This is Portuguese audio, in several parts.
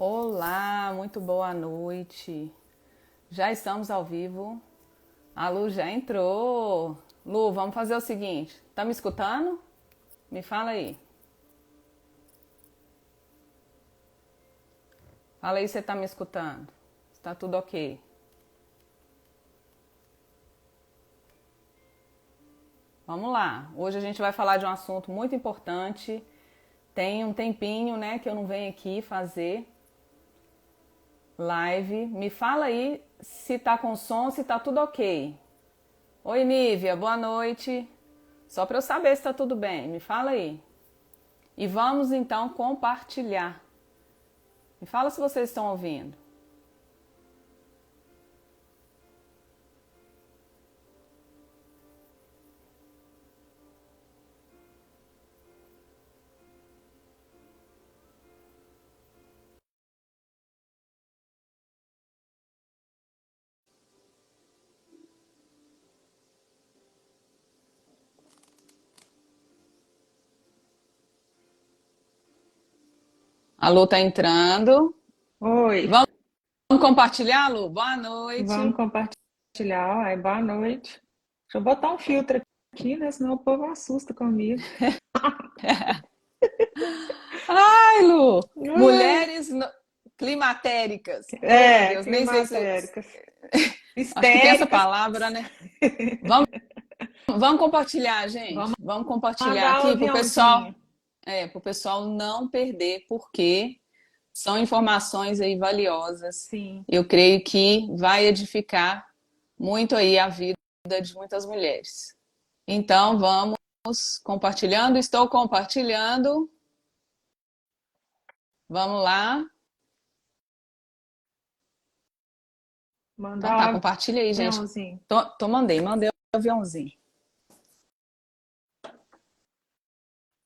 Olá, muito boa noite. Já estamos ao vivo. A Lu já entrou. Lu, vamos fazer o seguinte. Tá me escutando? Me fala aí. Fala aí se você tá me escutando. Está tudo ok. Vamos lá. Hoje a gente vai falar de um assunto muito importante. Tem um tempinho, né, que eu não venho aqui fazer live. Me fala aí se tá com som, se tá tudo ok. Oi, Nívia, boa noite. Só para eu saber se tá tudo bem, me fala aí. E vamos então compartilhar. Me fala se vocês estão ouvindo. A Lu tá entrando. Oi, Vamos compartilhar, Lu? Boa vamos noite. compartilhar. Ai, boa noite. Deixa eu botar um filtro aqui, né? Senão o povo assusta comigo. Ai, Lu! Ai, Mulheres climatéricas. Oh, meu Deus, nem sei se. climatéricas. Acho que tem essa Histéricas. palavra, né? Vamos, vamos compartilhar, Vamos gente. Vamos compartilhar mandar o aqui pro pessoal, aviãozinho. pro pessoal não perder, porque são informações aí valiosas. Sim. Eu creio que vai edificar muito aí a vida de muitas mulheres. Então, vamos compartilhando. Estou compartilhando. Vamos lá. Então tá, Mandar o compartilha aí, gente. aviãozinho. Mandei o aviãozinho.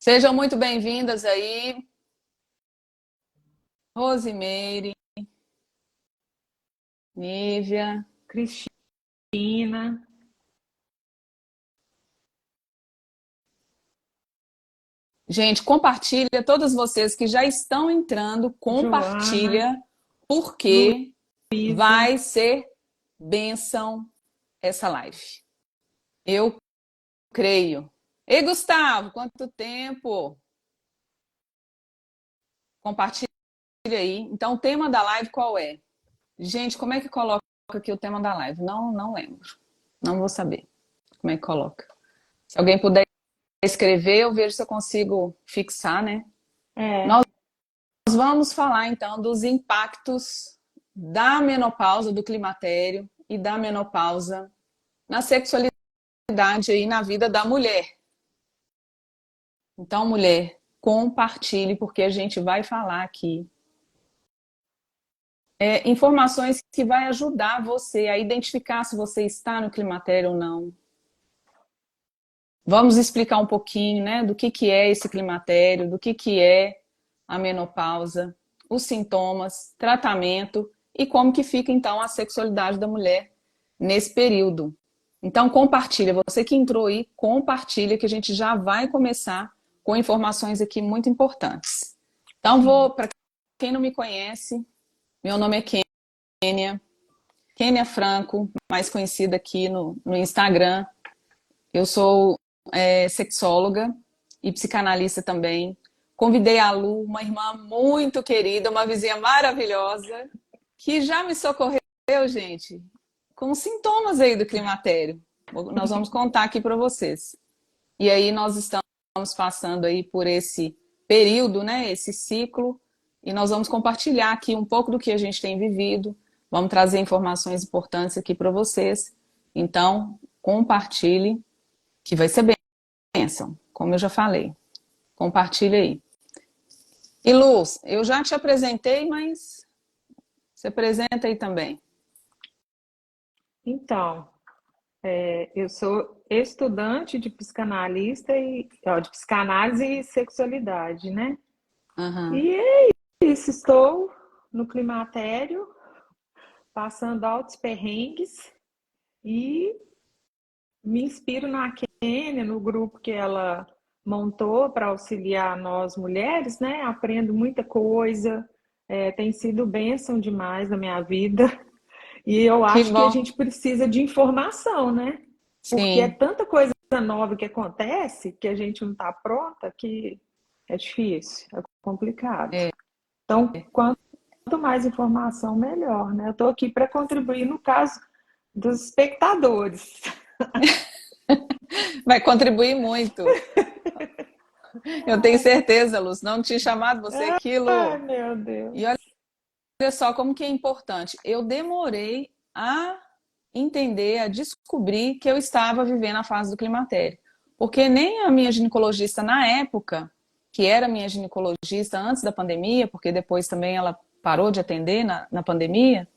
Sejam muito bem-vindas aí, Rosimeire, Nívia. Cristina, Gente, compartilha, todas vocês que já estão entrando, Joana, compartilha, porque Luísa. vai ser bênção essa live. Eu creio. Ei, Gustavo, quanto tempo? Compartilha aí. Então, o tema da live qual é? Gente, como é que coloca aqui o tema da live? Não lembro. Não vou saber como é que coloca. Se alguém puder escrever, eu vejo se eu consigo fixar, né? É, Nós vamos falar então dos impactos da menopausa, do climatério e da menopausa na sexualidade e na vida da mulher. Então, mulher, compartilhe, porque a gente vai falar aqui informações que vai ajudar você a identificar se você está no climatério ou não. Vamos explicar um pouquinho, né, do que é esse climatério, do que é a menopausa, os sintomas, tratamento e como que fica então a sexualidade da mulher nesse período. Então compartilha, você que entrou aí, compartilha que a gente já vai começar com informações aqui muito importantes. Então sim. para quem não me conhece, meu nome é Kênia, Kênia Franco, mais conhecida aqui no Instagram. Eu sou sexóloga e psicanalista também. Convidei a Lu, uma irmã muito querida, uma vizinha maravilhosa, que já me socorreu, gente, com sintomas aí do climatério. Nós vamos contar aqui para vocês. E aí nós estamos passando aí por esse período, né, esse ciclo, e nós vamos compartilhar aqui um pouco do que a gente tem vivido, vamos trazer informações importantes aqui para vocês. Então, compartilhe, que vai ser bênção, como eu já falei. Compartilhe aí. E Luz, eu já te apresentei, mas se apresenta aí também. Então, eu sou estudante de psicanalista e ó, de psicanálise e sexualidade, né? Aham. E é isso, estou no climatério, passando altos perrengues e me inspiro na Kênia, no grupo que ela montou para auxiliar nós mulheres, né? Aprendo muita coisa, Tem sido bênção demais na minha vida. E eu Que acho que a bom. gente precisa de informação, né? Porque é Sim, tanta coisa nova que acontece que a gente não está pronta que é difícil, é complicado. é. Então, quanto mais informação, melhor, né? Eu estou aqui para contribuir no caso dos espectadores. Vai contribuir muito. Eu tenho certeza, Luz. Não tinha chamado você Ai, aquilo. meu E Deus. olha só como que é importante. Eu demorei a entender, a descobrir que eu estava vivendo a fase do climatério. Porque nem a minha ginecologista na época, que era minha ginecologista antes da pandemia, porque depois também ela parou de atender na pandemia,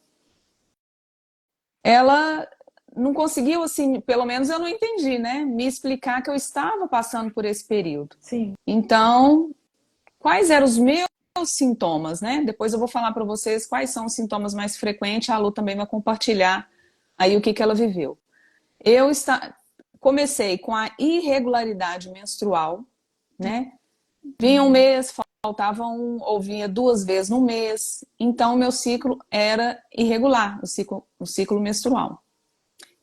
ela não conseguiu, assim, pelo menos eu não entendi, né? Me explicar que eu estava passando por esse período. Sim, Então, quais eram os meus sintomas, né? Depois eu vou falar para vocês quais são os sintomas mais frequentes. A Lu também vai compartilhar aí o que que ela viveu. Comecei com a irregularidade menstrual, né? Vinha um mês, faltava um, ou vinha duas vezes no mês. Então, o meu ciclo era irregular, o ciclo menstrual.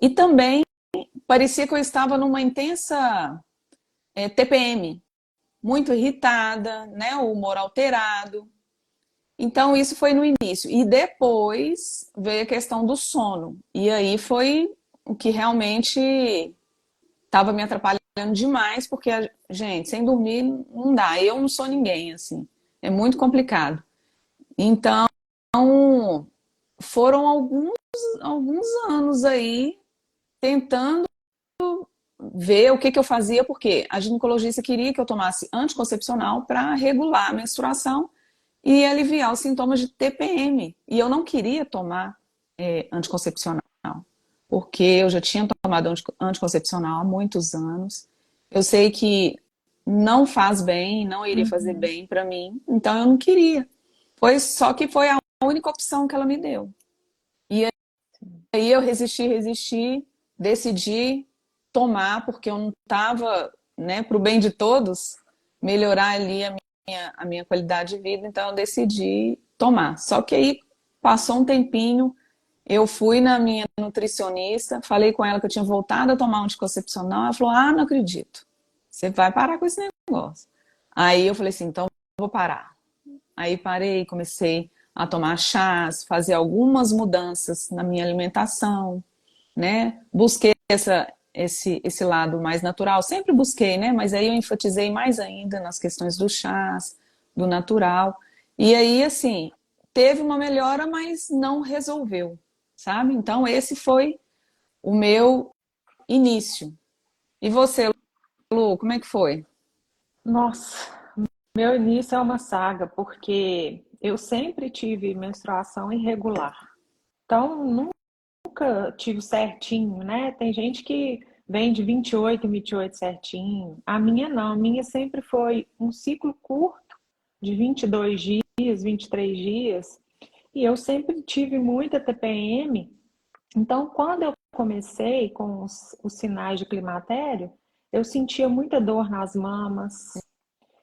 E também parecia que eu estava numa intensa TPM, muito irritada, né? O humor alterado. Então, isso foi no início. E depois veio a questão do sono. E aí foi o que realmente estava me atrapalhando demais, porque, gente, sem dormir não dá. Eu não sou ninguém, assim. É muito complicado. Então, foram alguns anos aí tentando ver o que que eu fazia, porque a ginecologista queria que eu tomasse anticoncepcional para regular a menstruação e aliviar os sintomas de TPM. E eu não queria tomar anticoncepcional, porque eu já tinha tomado anticoncepcional há muitos anos. Eu sei que não faz bem, não iria fazer uhum. bem para mim, então eu não queria. Só que foi a única opção que ela me deu. E aí eu resisti, decidi tomar, porque eu não estava, né, para o bem de todos, melhorar ali a minha qualidade de vida, então eu decidi tomar. Só que aí passou um tempinho, eu fui na minha nutricionista, falei com ela que eu tinha voltado a tomar um anticoncepcional, ela falou, ah, não acredito, você vai parar com esse negócio. Aí eu falei assim, então eu vou parar. Aí parei, comecei a tomar chás, fazer algumas mudanças na minha alimentação, né? Busquei esse lado mais natural, sempre busquei, né? Mas aí eu enfatizei mais ainda nas questões do chás, do natural. E aí, assim, teve uma melhora, mas não resolveu, sabe? Então, esse foi o meu início. E você, Lu, como é que foi? Nossa, meu início é uma saga, porque eu sempre tive menstruação irregular. Então, nunca tive certinho, né? Tem gente que vem de 28 em 28 certinho. A minha não, a minha sempre foi um ciclo curto, de 22 dias, 23 dias. E eu sempre tive muita TPM. Então, quando eu comecei com os sinais de climatério, eu sentia muita dor nas mamas,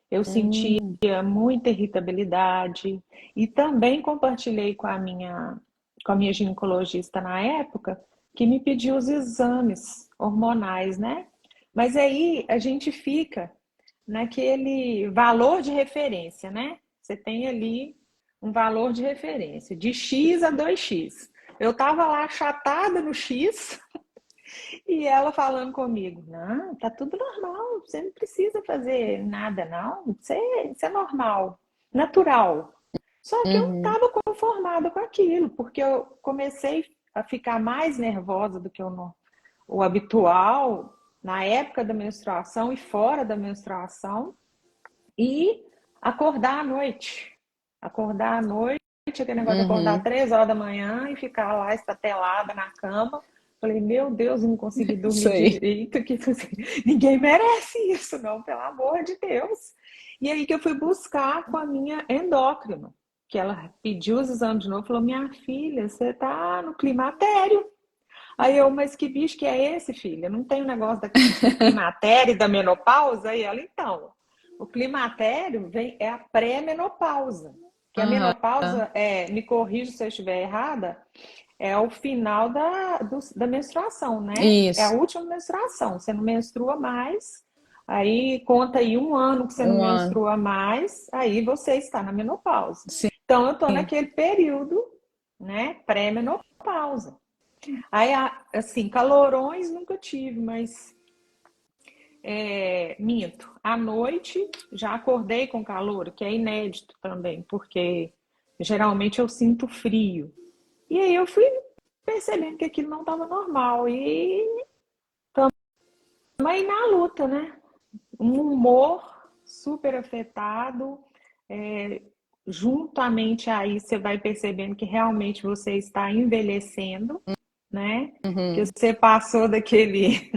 eu sentia Hum, muita irritabilidade e também compartilhei com a minha ginecologista na época, que me pediu os exames hormonais, né? Mas aí a gente fica naquele valor de referência, né? Você tem ali um valor de referência, de X a 2x. Eu tava lá achatada no X e ela falando comigo, não, tá tudo normal, você não precisa fazer nada, não, isso é normal, natural. Só que eu não uhum, estava conformada com aquilo, porque eu comecei a ficar mais nervosa do que o habitual na época da menstruação e fora da menstruação, e acordar à noite. Acordar à noite, aquele negócio de acordar uhum, 3 horas da manhã e ficar lá estatelada na cama. Falei, meu Deus, eu não consegui isso dormir aí. direito, que assim, ninguém merece isso, não, pelo amor de Deus. E aí que eu fui buscar com a minha endócrino, que ela pediu os exames de novo, falou, minha filha, você tá no climatério. Aí eu, mas que bicho que é esse, filha? Não tem o negócio do climatério e da menopausa? Aí ela, então, o climatério é a pré-menopausa. Que a menopausa, me corrija se eu estiver errada, é o final da menstruação, né? É a Isso, última menstruação. Você não menstrua mais, aí conta aí um ano que você não um ano. menstrua mais, aí você está na menopausa. Sim, Então, eu estou naquele período, né? Pré-menopausa. Aí, assim, calorões nunca tive, mas minto. À noite já acordei com calor, que é inédito também, porque geralmente eu sinto frio. E aí eu fui percebendo que aquilo não estava normal. E aí na luta, né? Um humor super afetado. é, Juntamente aí você vai percebendo que realmente você está envelhecendo, né? Que uhum. você passou daquele.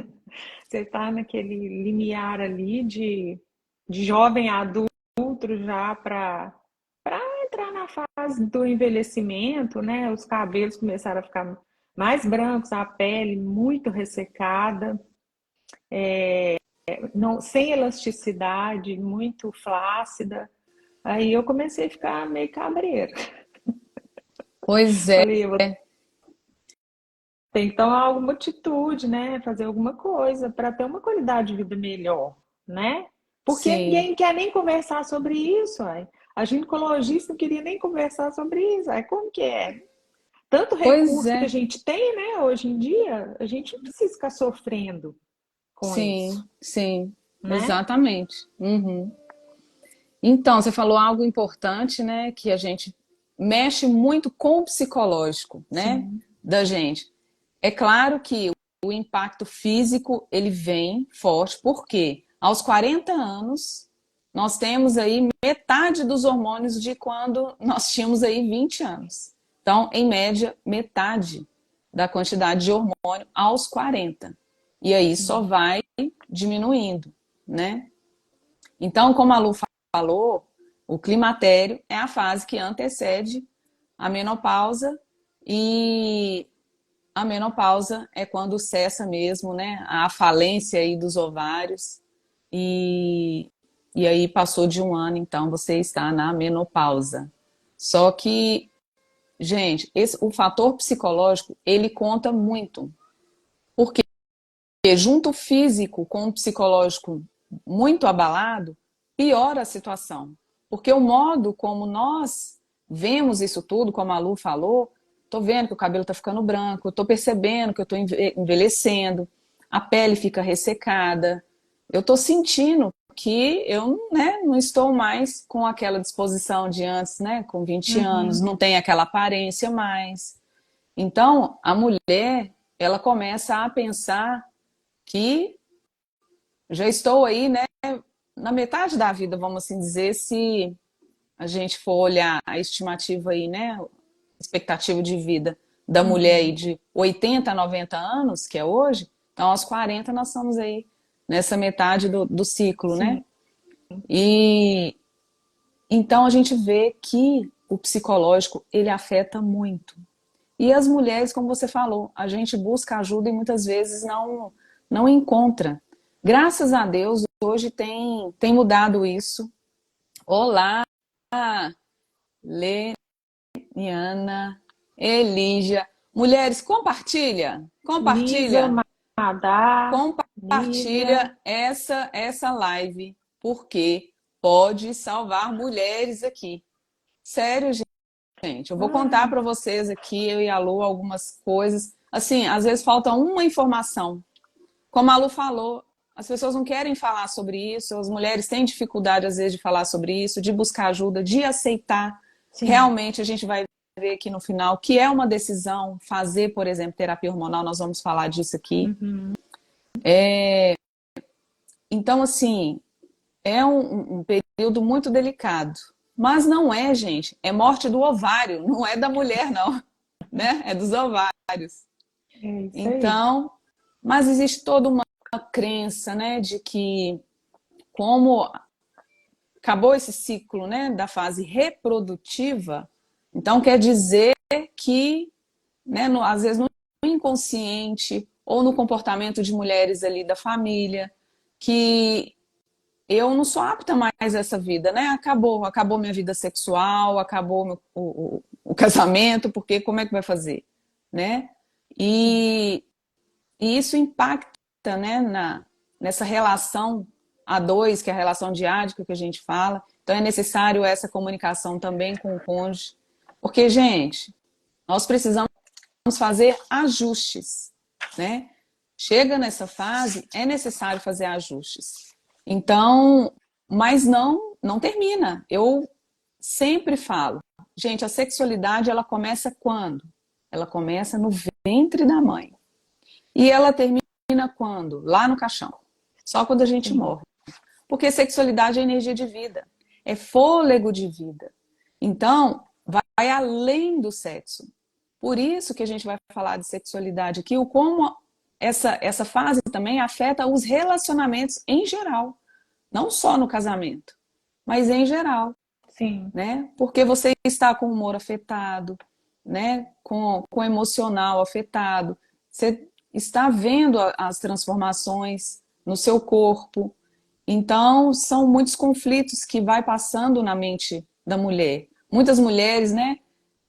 Você está naquele limiar ali de jovem adulto já para entrar na fase do envelhecimento, né? Os cabelos começaram a ficar mais brancos, a pele muito ressecada, não, sem elasticidade, muito flácida. Aí eu comecei a ficar meio cabreira. Pois é, Falei, eu vou ter que tomar alguma atitude, né? Fazer alguma coisa para ter uma qualidade de vida melhor, né? Porque sim. ninguém quer nem conversar sobre isso, ai. A ginecologista não queria nem conversar sobre isso. Ai, como que é? Tanto Pois recurso que a é, gente tem, né, hoje em dia, a gente não precisa ficar sofrendo com isso, sim, sim, né? exatamente. Uhum. Então, você falou algo importante, né? Que a gente mexe muito com o psicológico, né? Sim. Da gente. É claro que o impacto físico ele vem forte, porque aos 40 anos nós temos aí metade dos hormônios de quando nós tínhamos aí 20 anos. Então, em média, metade da quantidade de hormônio aos 40. E aí só Sim. vai diminuindo, né? Então, como a Lu falou, o climatério é a fase que antecede a menopausa e a menopausa é quando cessa mesmo, né, a falência aí dos ovários e, e aí passou de um ano, então você está na menopausa. Só que, gente, o fator psicológico, ele conta muito, porque junto o físico com o psicológico muito abalado, piora a situação. Porque o modo como nós vemos isso tudo, como a Lu falou, tô vendo que o cabelo tá ficando branco, tô percebendo que eu tô envelhecendo, a pele fica ressecada, eu tô sentindo que eu, né, não estou mais com aquela disposição de antes, né, com 20 anos, Uhum. não tem aquela aparência mais. Então, a mulher, ela começa a pensar que já estou aí, né, na metade da vida, vamos assim dizer, se a gente for olhar a estimativa aí, né, expectativa de vida da mulher aí Uhum. de 80 a 90 anos, que é hoje, então aos 40 nós estamos aí nessa metade do ciclo, Sim. né? E então a gente vê que o psicológico, ele afeta muito. E as mulheres, como você falou, a gente busca ajuda e muitas vezes não encontra. Graças a Deus, hoje tem mudado isso. Olá, Leniana, Elígia. Mulheres, compartilha, Lisa, compartilha, Madá, Nívia. compartilha essa live, porque pode salvar mulheres aqui. Sério, gente, eu vou contar Ai, para vocês aqui, eu e a Lu, algumas coisas. Assim, às vezes falta uma informação. Como a Lu falou, as pessoas não querem falar sobre isso, as mulheres têm dificuldade, às vezes, de falar sobre isso, de buscar ajuda, de aceitar. sim. Realmente, a gente vai ver aqui no final que é uma decisão fazer, por exemplo, terapia hormonal, nós vamos falar disso aqui. Uhum. Então, assim, é um período muito delicado. Mas não é, gente, é morte do ovário, não é da mulher, não, né? É dos ovários. É isso aí. Então, mas existe toda uma crença, né, de que como acabou esse ciclo, né, da fase reprodutiva, então quer dizer que, né, às vezes no inconsciente ou no comportamento de mulheres ali da família, que eu não sou apta mais a essa vida, né? Acabou minha vida sexual, acabou o casamento, porque como é que vai fazer, né? E, e isso impacta, né, nessa relação a dois, que é a relação diádica que a gente fala. Então é necessário essa comunicação também com o cônjuge, porque, gente, nós precisamos fazer ajustes, né? Chega nessa fase, é necessário fazer ajustes. Então, mas não termina. Eu sempre falo, gente, a sexualidade ela começa quando? Ela começa no ventre da mãe. E ela termina quando? Lá no caixão. Só quando a gente Sim. morre. Porque sexualidade é energia de vida, é fôlego de vida. Então, vai além do sexo. Por isso que a gente vai falar de sexualidade aqui, o como essa fase também afeta os relacionamentos em geral. Não só no casamento, mas em geral, Sim. né? Porque você está com o humor afetado, né? Com o emocional afetado. Você está vendo as transformações no seu corpo. Então, são muitos conflitos que vai passando na mente da mulher. Muitas mulheres, né,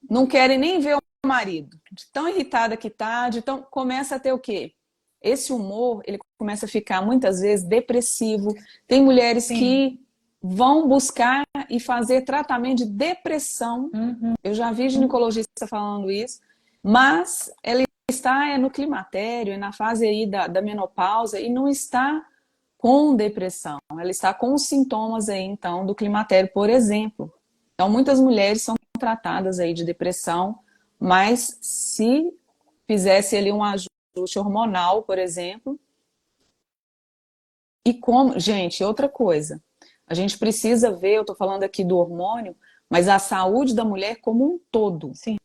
não querem nem ver o marido, de tão irritada que tá, de tão começa a ter o quê? Esse humor, ele começa a ficar muitas vezes depressivo. Tem mulheres Sim. que vão buscar e fazer tratamento de depressão. Uhum. Eu já vi ginecologista falando isso, mas ela está no climatério, é na fase aí da menopausa e não está com depressão. Ela está com os sintomas aí, então, do climatério, por exemplo. Então, muitas mulheres são tratadas aí de depressão, mas se fizesse ali um ajuste hormonal, por exemplo, e como, gente, outra coisa, a gente precisa ver, eu estou falando aqui do hormônio, mas a saúde da mulher como um todo. Sim.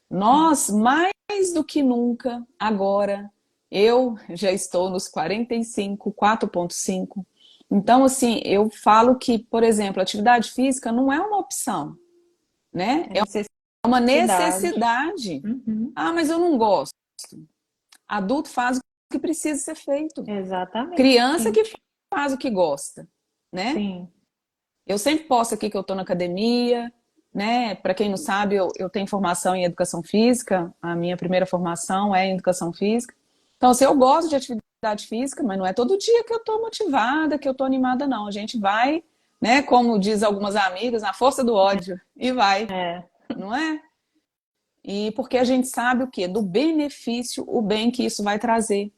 Nós, mais do que nunca, agora, eu já estou nos 45, 4,5. Então, assim, eu falo que, por exemplo, atividade física não é uma opção, né? É É uma necessidade. necessidade. Uhum. Ah, mas eu não gosto. Adulto faz o que precisa ser feito. Criança que Exatamente. faz o que gosta, né? Sim. Eu sempre posto aqui que eu estou na academia, né? Para quem não sabe, eu tenho formação em educação física, a minha primeira formação é em educação física. Então, assim, eu gosto de atividade física, mas não é todo dia que eu estou motivada, que eu estou animada, não. A gente vai, né? Como diz algumas amigas, na força do ódio, e vai, É. não é? E porque a gente sabe o quê? Do benefício, o bem que isso vai trazer.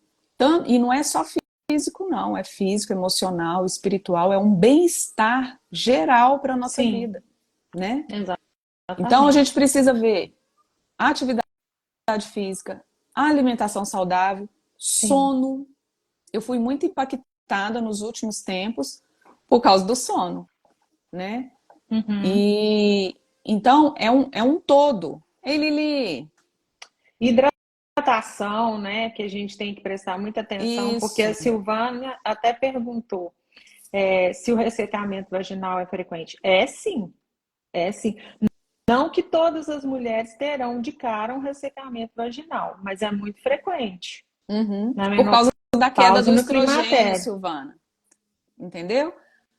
E não é só físico, não. É físico, emocional, espiritual. É um bem-estar geral para a nossa Sim. vida, né? Então a gente Exatamente. precisa ver a atividade física, a alimentação saudável, Sim. sono. Eu fui muito impactada nos últimos tempos por causa do sono, né? Uhum. E então é um todo. Ei, Lili, Hidratação, né? Que a gente tem que prestar muita atenção, porque a isso. Silvânia até perguntou se o ressecamento vaginal é frequente. É sim, é sim. Não que todas as mulheres terão de cara um ressecamento vaginal, mas é muito frequente Uhum. na Por causa da queda menopausa do e no estrogênio, climatério. Silvana. Entendeu?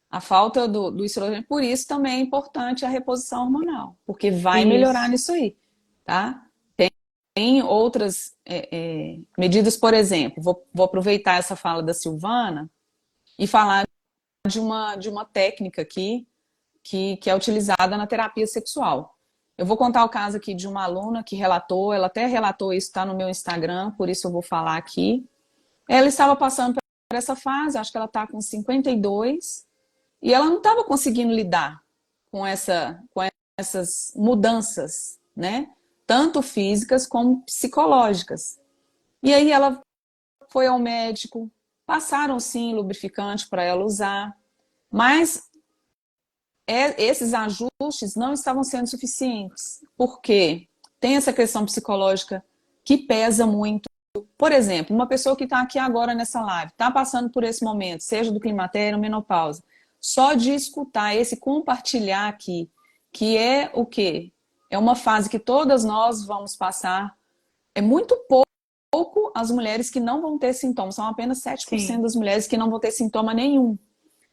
A falta do estrogênio. Por isso também é importante a reposição hormonal, porque vai melhorar Isso. nisso aí, tá? Tem outras medidas, por exemplo, vou aproveitar essa fala da Silvana e falar de uma técnica aqui que é utilizada na terapia sexual. Eu vou contar o caso aqui de uma aluna que relatou, ela até relatou isso, está no meu Instagram, por isso eu vou falar aqui. Ela estava passando por essa fase, acho que ela está com 52, e ela não estava conseguindo lidar com essas mudanças, né? Tanto físicas como psicológicas. E aí ela foi ao médico, passaram sim lubrificante para ela usar, mas esses ajustes não estavam sendo suficientes, porque tem essa questão psicológica que pesa muito. Por exemplo, uma pessoa que está aqui agora nessa live, está passando por esse momento, seja do climatério ou menopausa, só de escutar esse compartilhar aqui, que é o quê? É uma fase que todas nós vamos passar. É muito pouco as mulheres que não vão ter sintomas, são apenas 7% Sim. das mulheres que não vão ter sintoma nenhum.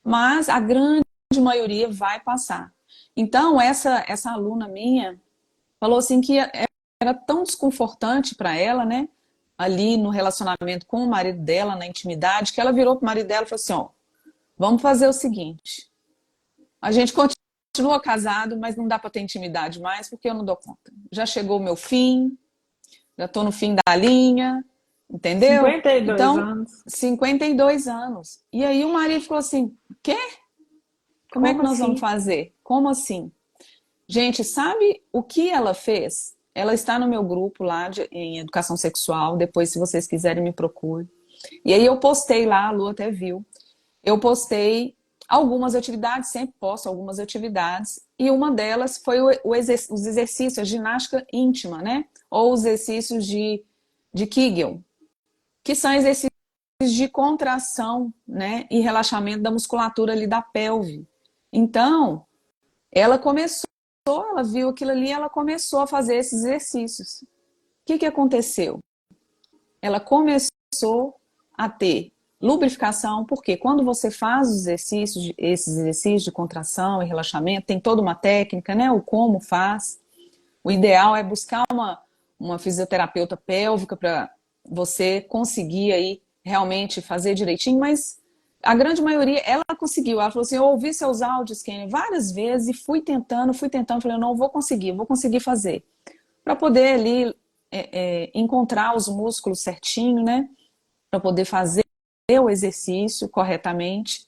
mas a grande maioria vai passar. Então, essa aluna minha falou assim que era tão desconfortante para ela, né? Ali no relacionamento com o marido dela, na intimidade, que ela virou pro marido dela e falou assim: ó, vamos fazer o seguinte, a gente continua casado, mas não dá para ter intimidade mais porque eu não dou conta. Já chegou o meu fim, já estou no fim da linha, entendeu? 52 Então, anos. 52 anos. E aí o marido ficou assim: quê? Como é Como que nós vamos assim? fazer? Como assim? Gente, sabe o que ela fez? Ela está no meu grupo lá em educação sexual. Depois, se vocês quiserem, me procure. E aí eu postei lá, a Lu até viu. Eu postei algumas atividades, sempre posto algumas atividades. E uma delas foi os exercícios, a ginástica íntima, né? Ou os exercícios de Kegel, que são exercícios de contração, né? E relaxamento da musculatura ali da pelve. Então, ela começou, ela viu aquilo ali, ela começou a fazer esses exercícios. O que aconteceu? Ela começou a ter lubrificação, porque quando você faz os exercícios, esses exercícios de contração e relaxamento, tem toda uma técnica, né? O como faz. O ideal é buscar uma fisioterapeuta pélvica para você conseguir aí realmente fazer direitinho, mas a grande maioria, ela conseguiu. Ela falou assim: eu ouvi seus áudios, Kenny, várias vezes e fui tentando, falei: não, vou conseguir fazer. Para poder ali encontrar os músculos certinho, né? Para poder fazer o exercício corretamente.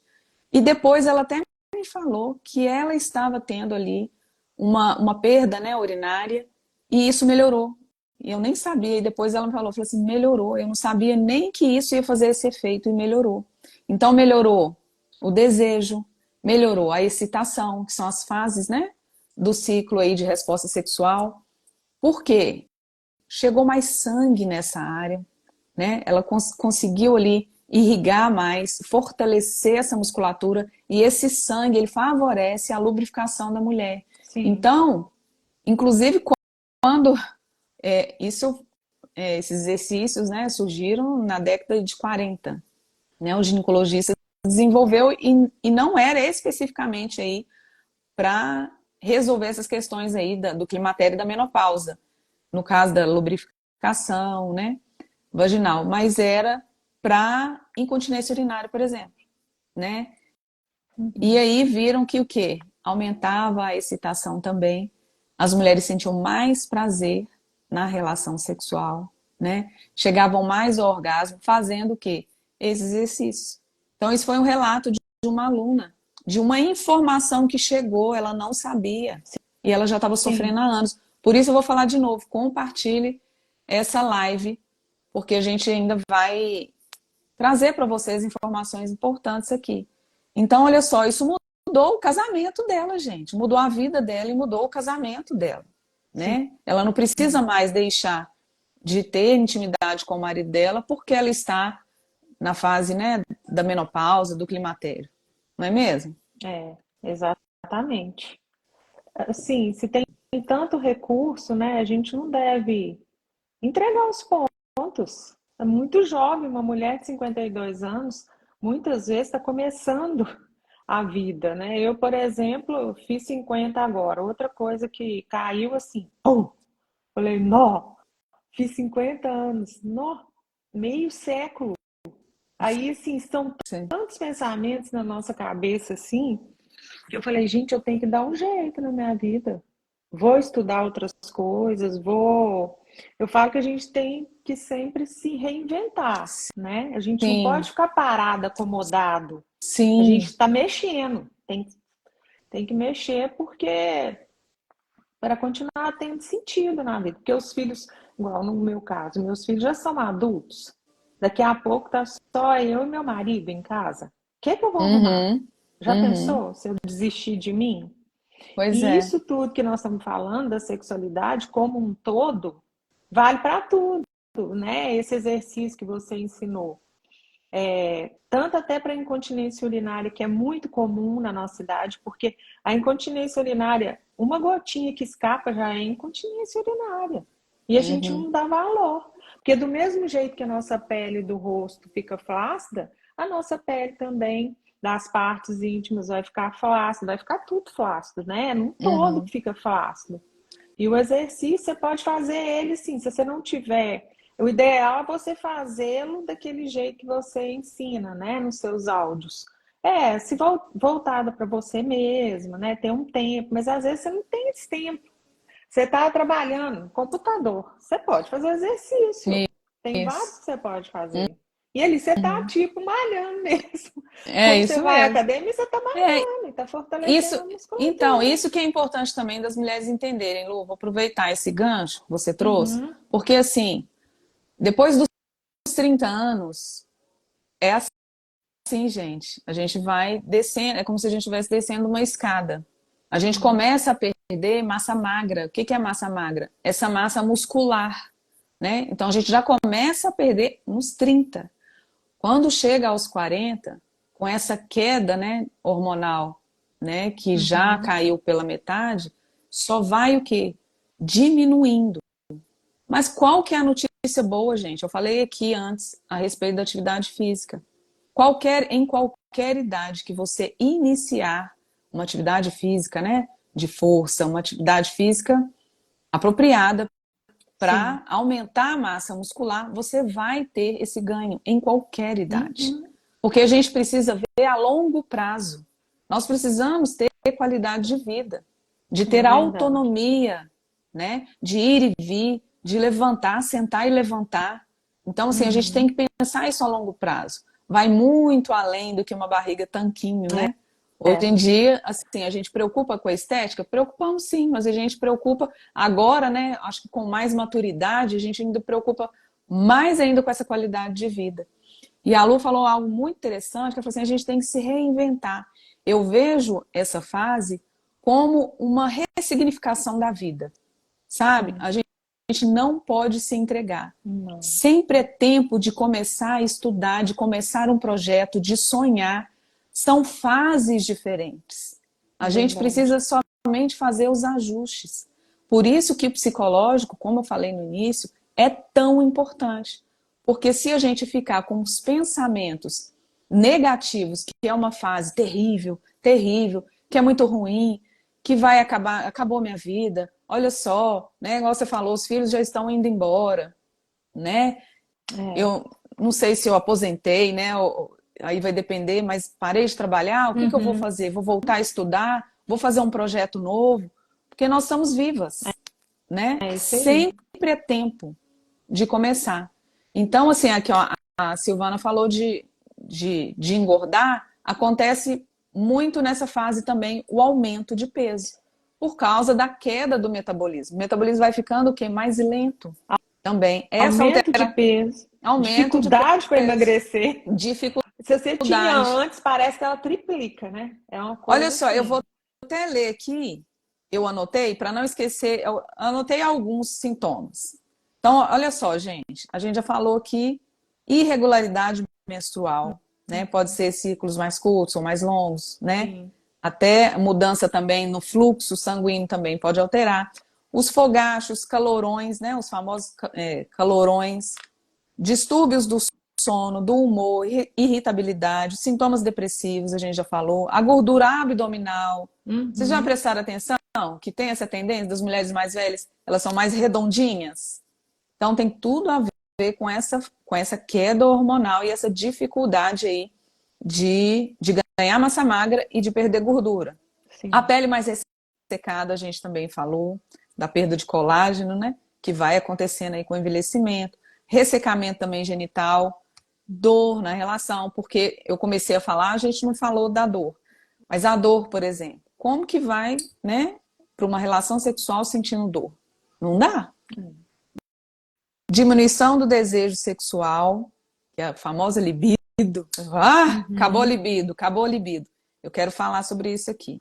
E depois ela até me falou que ela estava tendo ali uma perda, né, urinária, e isso melhorou. E eu nem sabia, e depois ela me falou assim, melhorou. Eu não sabia nem que isso ia fazer esse efeito, e melhorou. Então melhorou o desejo, melhorou a excitação, que são as fases, né, do ciclo aí de resposta sexual. Por quê? Chegou mais sangue nessa área, né? Ela conseguiu ali irrigar mais, fortalecer essa musculatura e esse sangue ele favorece a lubrificação da mulher. Sim. Então, inclusive quando isso, esses exercícios, né, surgiram na década de 40, né? O ginecologista desenvolveu e não era especificamente aí para resolver essas questões aí do climatério e da menopausa, no caso da lubrificação, né? Vaginal, mas era para incontinência urinária, por exemplo, né? E Uhum. aí viram que o quê? Aumentava a excitação também. As mulheres sentiam mais prazer na relação sexual, né? Chegavam mais ao orgasmo fazendo o quê? Esses exercícios. Então, isso foi um relato de uma aluna, de uma informação que chegou, ela não sabia. E ela já estava Sim. sofrendo há anos. Por isso eu vou falar de novo, compartilhe essa live porque a gente ainda vai trazer para vocês informações importantes aqui. Então, olha só, isso mudou o casamento dela, gente. Mudou a vida dela e mudou o casamento dela, Sim. né? Ela não precisa mais deixar de ter intimidade com o marido dela porque ela está na fase, né, da menopausa, do climatério. Não é mesmo? É, exatamente. Assim, se tem tanto recurso, né, a gente não deve entregar os pontos. É muito jovem, uma mulher de 52 anos, muitas vezes está começando a vida, né? Eu, por exemplo, fiz 50 agora. Outra coisa que caiu assim, pum! Falei, nó, fiz 50 anos, nó, meio século. Aí, assim, são Sim. tantos pensamentos na nossa cabeça, assim, que eu falei, gente, eu tenho que dar um jeito na minha vida. Vou estudar outras coisas, vou. Eu falo que a gente tem que sempre se reinventar, né? A gente não Sim, pode ficar parado, acomodado. A gente sim, está mexendo, tem que mexer porque para continuar tendo sentido na vida. Porque os filhos, igual no meu caso, meus filhos já são adultos. Daqui a pouco tá só eu e meu marido em casa. O que eu vou arrumar? uhum, Já uhum. pensou se eu desistir de mim? Pois E é, isso tudo que nós estamos falando da sexualidade como um todo, vale para tudo, né? Esse exercício que você ensinou. Tanto até para a incontinência urinária, que é muito comum na nossa cidade, porque a incontinência urinária, uma gotinha que escapa já é incontinência urinária. E a gente uhum, não dá valor. Porque do mesmo jeito que a nossa pele do rosto fica flácida, a nossa pele também das partes íntimas vai ficar flácido, vai ficar tudo flácido, né? Num todo Uhum. que fica flácido. E o exercício você pode fazer ele sim, se você não tiver. O ideal é você fazê-lo daquele jeito que você ensina, né, nos seus áudios. É, se voltada para você mesma, né? Ter um tempo, mas às vezes você não tem esse tempo. Você está trabalhando no computador, você pode fazer o exercício. Tem vários Isso. que você pode fazer. E ali você está Uhum. tipo malhando mesmo. É Como você isso vai à mesmo. academia, você está É malhando, está isso. fortalecendo a Então, musculatura. isso que é importante também das mulheres entenderem, Lu. Vou aproveitar esse gancho que você trouxe, Uhum, porque assim, depois dos 30 anos, é assim, gente. A gente vai descendo, é como se a gente estivesse descendo uma escada. A gente uhum, começa a perder massa magra. O que que é massa magra? Essa massa muscular, né? Então a gente já começa a perder nos 30. Quando chega aos 40, com essa queda, né, hormonal, né, que já uhum. caiu pela metade, só vai o quê? Diminuindo. Mas qual que é a notícia boa, gente? Eu falei aqui antes a respeito da atividade física. Em qualquer idade que você iniciar uma atividade física, né, de força, uma atividade física apropriada Sim. para aumentar a massa muscular, você vai ter esse ganho em qualquer idade. Uhum. Porque a gente precisa ver a longo prazo. Nós precisamos ter qualidade de vida, de É ter verdade. autonomia, né? De ir e vir, de levantar, sentar e levantar. Então, assim, a gente tem Uhum. que pensar isso a longo prazo. Vai muito além do que uma barriga tanquinho, né? Hoje É. em dia, assim, a gente preocupa com a estética? Preocupamos sim, mas a gente preocupa agora, né? Acho que com mais maturidade, a gente ainda preocupa mais ainda com essa qualidade de vida. E a Lu falou algo muito interessante, que ela falou assim, a gente tem que se reinventar. Eu vejo essa fase como uma ressignificação da vida, sabe? Sim. A gente não pode se entregar. Não. Sempre é tempo de começar a estudar, de começar um projeto, de sonhar. São fases diferentes. A gente Verdade. precisa somente fazer os ajustes. Por isso que o psicológico, como eu falei no início, é tão importante. Porque se a gente ficar com os pensamentos negativos, que é uma fase terrível, terrível, que é muito ruim, que vai acabar, acabou minha vida, olha só, né? Igual você falou, os filhos já estão indo embora, né? É. Eu não sei se eu aposentei, né? Aí vai depender, mas parei de trabalhar, o que que eu vou Uhum. fazer? Vou voltar a estudar? Vou fazer um projeto novo? Porque nós estamos vivas, né? É isso aí. Sempre é tempo de começar. Então, assim, aqui, ó, a Silvana falou de engordar, acontece muito nessa fase também o aumento de peso, por causa da queda do metabolismo. O metabolismo vai ficando o quê? Mais lento também. Essa Aumento de peso, aumento de dificuldade para peso, emagrecer. dificuldade. Se você tinha antes, parece que ela triplica, né? É uma Olha coisa só, eu vou assim. até ler aqui, eu anotei, para não esquecer, eu anotei alguns sintomas. Então, olha só, gente, a gente já falou aqui, irregularidade menstrual, né? Pode ser ciclos mais curtos ou mais longos, né? Sim. Até mudança também no fluxo sanguíneo também pode alterar. Os fogachos, calorões, né? Os famosos calorões, distúrbios do sono, do humor, irritabilidade, sintomas depressivos, a gente já falou, a gordura abdominal. Vocês já Uhum. prestaram atenção que tem essa tendência das mulheres mais velhas, elas são mais redondinhas? Então tem tudo a ver com essa queda hormonal e essa dificuldade aí de ganhar massa magra e de perder gordura. A Sim. pele mais ressecada, a gente também falou, da perda de colágeno, né? Que vai acontecendo aí com o envelhecimento. Ressecamento também genital, dor na relação, porque eu comecei a falar, a gente não falou da dor. Mas a dor, por exemplo, como que vai, né, para uma relação sexual sentindo dor? Não dá. Diminuição do desejo sexual, que é a famosa libido. Ah, acabou a Uhum. libido, acabou a libido. Eu quero falar sobre isso aqui.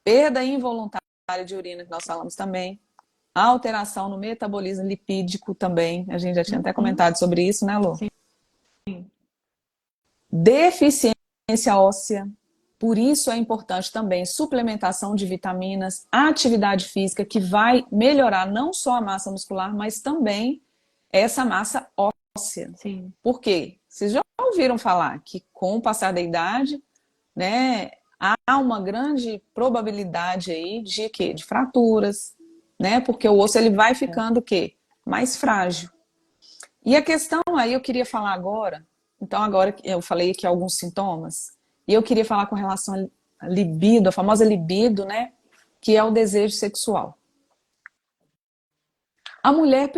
Perda involuntária de urina, que nós falamos também. Alteração no metabolismo lipídico também. A gente já tinha até Uhum. comentado sobre isso, né, Lu? Sim. Deficiência óssea. Por isso é importante também suplementação de vitaminas, atividade física, que vai melhorar não só a massa muscular, mas também essa massa óssea. Sim. Por quê? Vocês já ouviram falar que com o passar da idade, né, há uma grande probabilidade aí de quê? De fraturas, né? Porque o osso ele vai ficando o quê? Mais frágil. E a questão aí eu queria falar agora, então agora eu falei aqui alguns sintomas, e eu queria falar com relação à libido, a famosa libido, né? Que é o desejo sexual. A mulher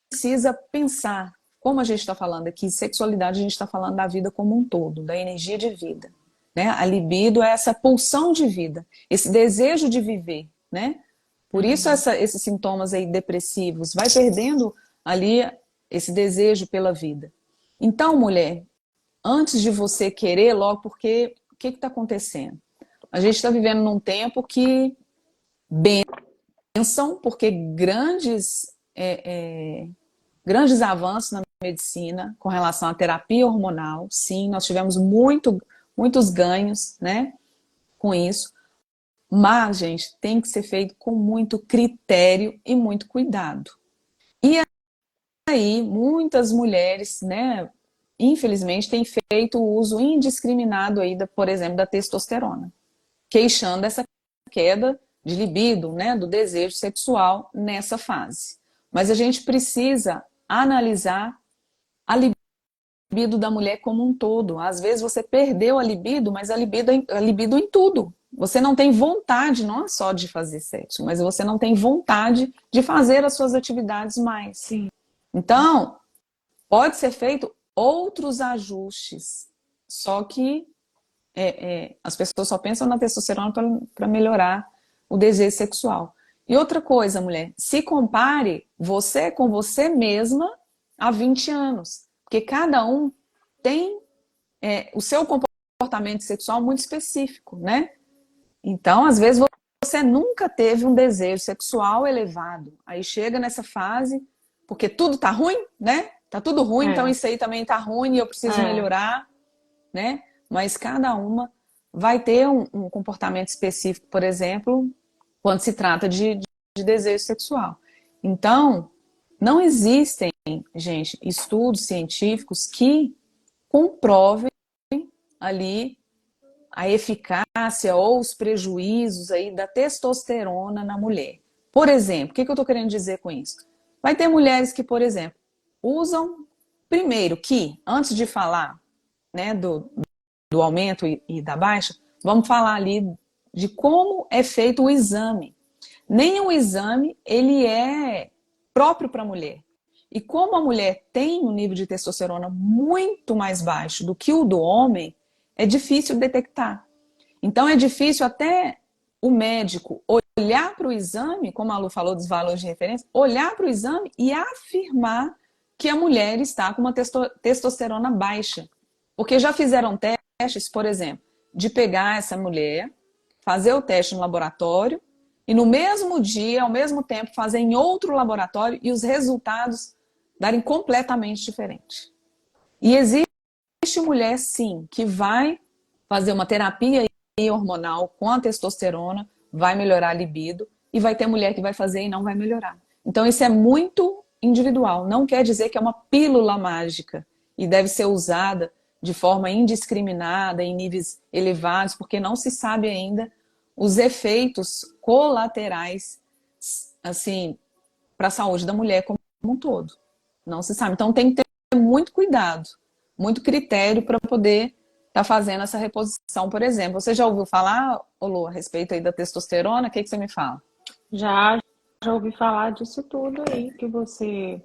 precisa pensar, como a gente está falando aqui, sexualidade, a gente está falando da vida como um todo, da energia de vida. Né? A libido é essa pulsão de vida, esse desejo de viver. Né? Por isso esses sintomas aí depressivos, vai perdendo ali esse desejo pela vida. Então, mulher, antes de você querer logo, porque o que está acontecendo? A gente está vivendo num tempo que pensam, porque grandes avanços na medicina com relação à terapia hormonal. Sim, nós tivemos muitos ganhos, né, com isso. Mas, gente, tem que ser feito com muito critério e muito cuidado. E aí, muitas mulheres, né, infelizmente, têm feito o uso indiscriminado aí, por exemplo, da testosterona, queixando essa queda de libido, né, do desejo sexual nessa fase. Mas a gente precisa analisar a libido da mulher como um todo. Às vezes você perdeu a libido, mas a libido em tudo. Você não tem vontade, não é só de fazer sexo, mas você não tem vontade de fazer as suas atividades mais. Sim. Então, pode ser feito outros ajustes. Só que as pessoas só pensam na testosterona para melhorar o desejo sexual. E outra coisa, mulher, se compare você com você mesma há 20 anos. Porque cada um tem o seu comportamento sexual muito específico, né? Então, às vezes, você nunca teve um desejo sexual elevado. Aí chega nessa fase, porque tudo tá ruim, né? Tá tudo ruim, então isso aí também tá ruim e eu preciso melhorar, né? Mas cada uma vai ter um comportamento específico, por exemplo, quando se trata de desejo sexual. Então, não existem, gente, estudos científicos que comprovem ali a eficácia ou os prejuízos aí da testosterona na mulher. Por exemplo, o que eu estou querendo dizer com isso? Vai ter mulheres que, por exemplo, usam, primeiro que, antes de falar, né, do aumento e da baixa, vamos falar ali de como é feito o exame. Nenhum exame ele é próprio para a mulher. E como a mulher tem um nível de testosterona muito mais baixo do que o do homem, é difícil detectar. Então é difícil até o médico olhar para o exame, como a Lu falou dos valores de referência, olhar para o exame e afirmar que a mulher está com uma testosterona baixa. Porque já fizeram testes, por exemplo, de pegar essa mulher, fazer o teste no laboratório e no mesmo dia, ao mesmo tempo, fazer em outro laboratório e os resultados darem completamente diferentes. E existe mulher, sim, que vai fazer uma terapia hormonal com a testosterona, vai melhorar a libido, e vai ter mulher que vai fazer e não vai melhorar. Então isso é muito individual, não quer dizer que é uma pílula mágica e deve ser usada de forma indiscriminada, em níveis elevados, porque não se sabe ainda os efeitos colaterais, assim, para a saúde da mulher como um todo. Não se sabe. Então tem que ter muito cuidado, muito critério para poder estar fazendo essa reposição, por exemplo. Você já ouviu falar, Lu, a respeito aí da testosterona? O que você me fala? Já ouvi falar disso tudo aí que você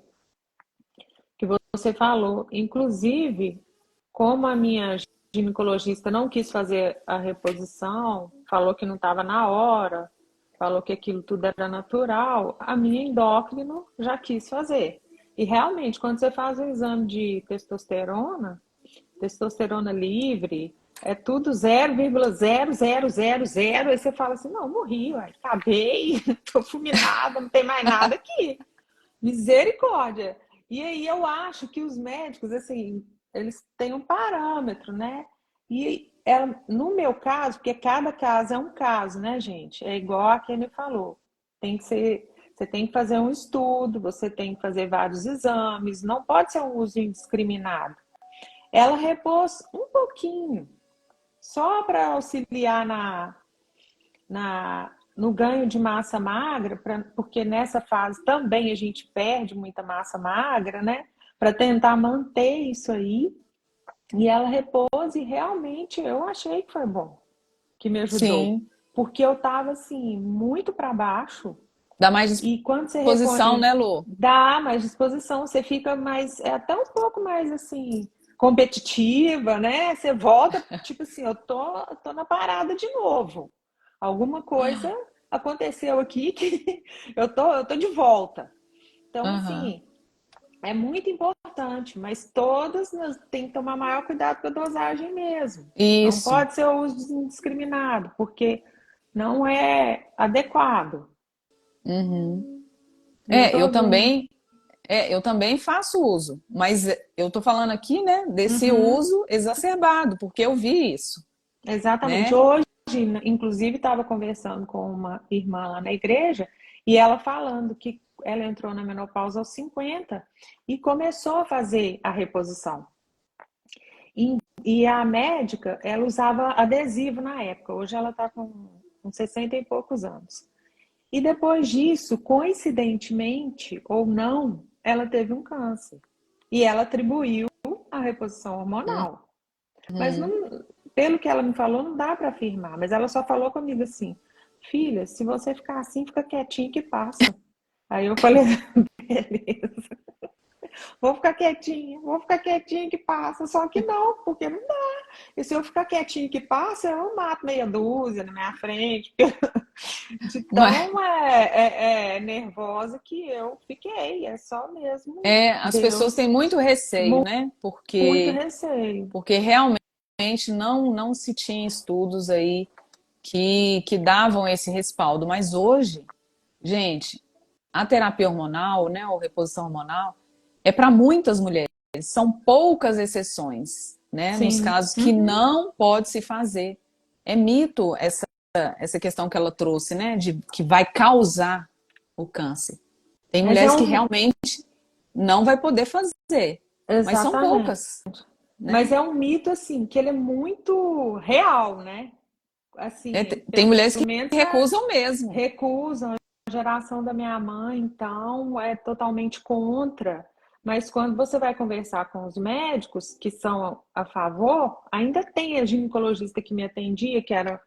falou. Inclusive, como a minha ginecologista não quis fazer a reposição, falou que não estava na hora, falou que aquilo tudo era natural, a minha endócrino já quis fazer. E realmente, quando você faz o exame de testosterona livre, é tudo 0,0000, aí você fala assim, não, morri, ué, acabei, tô fulminada, não tem mais nada aqui. Misericórdia. E aí eu acho que os médicos, assim, eles têm um parâmetro, né? E no meu caso, porque cada caso é um caso, né, gente? É igual a Kenny falou. Tem que ser, você tem que fazer um estudo, você tem que fazer vários exames, não pode ser um uso indiscriminado. Ela repôs um pouquinho, só para auxiliar no ganho de massa magra, porque nessa fase também a gente perde muita massa magra, né? Para tentar manter isso aí. E ela repôs e realmente eu achei que foi bom, que me ajudou. Sim. Porque eu tava assim, muito para baixo. Dá mais E quando você disposição, repõe, né, Lu? dá mais disposição, você fica mais, é até um pouco mais assim, competitiva, né? Você volta, tipo assim, eu tô na parada de novo. Alguma coisa aconteceu aqui que eu tô de volta. Então, Aham. assim, é muito importante, mas todas nós tem que tomar maior cuidado com a dosagem mesmo. Não Isso. pode ser o uso indiscriminado, porque não é adequado. Uhum. E eu É, eu tô vendo. também, eu também faço uso, mas eu tô falando aqui, né, desse Uhum, uso exacerbado, porque eu vi isso, exatamente. né? Hoje, inclusive, estava conversando com uma irmã lá na igreja e ela falando que ela entrou na menopausa aos 50 e começou a fazer a reposição. E a médica, ela usava adesivo na época, hoje ela está com 60 e poucos anos. E depois disso, coincidentemente ou não, ela teve um câncer. E ela atribuiu a reposição hormonal. Mas Uhum. não, pelo que ela me falou, não dá para afirmar. Mas ela só falou comigo assim: filha, se você ficar assim, fica quietinho que passa. Aí eu falei: beleza, vou ficar quietinho que passa. Só que não, porque não dá. E se eu ficar quietinho que passa, eu mato meia dúzia na minha frente. De Mas tão nervosa que eu fiquei. É só mesmo as pessoas têm Deus. muito receio, né? Muito receio. Porque realmente não se tinha estudos aí que davam esse respaldo. Mas hoje, gente, a terapia hormonal, né, ou reposição hormonal, é para muitas mulheres. São poucas exceções, né, nos Sim. casos que Uhum. não pode se fazer. É mito essa questão que ela trouxe, né, de que vai causar o câncer. Tem Mas é mulheres que um. realmente não vai poder fazer, mas são Exatamente. poucas, Mas né? é um mito, assim, que ele é muito real, né? Assim, Tem pelo mulheres que menos recusam mesmo. recusam. A geração da minha mãe, então, é totalmente contra. Mas quando você vai conversar com os médicos que são a favor, ainda tem a ginecologista que me atendia, que era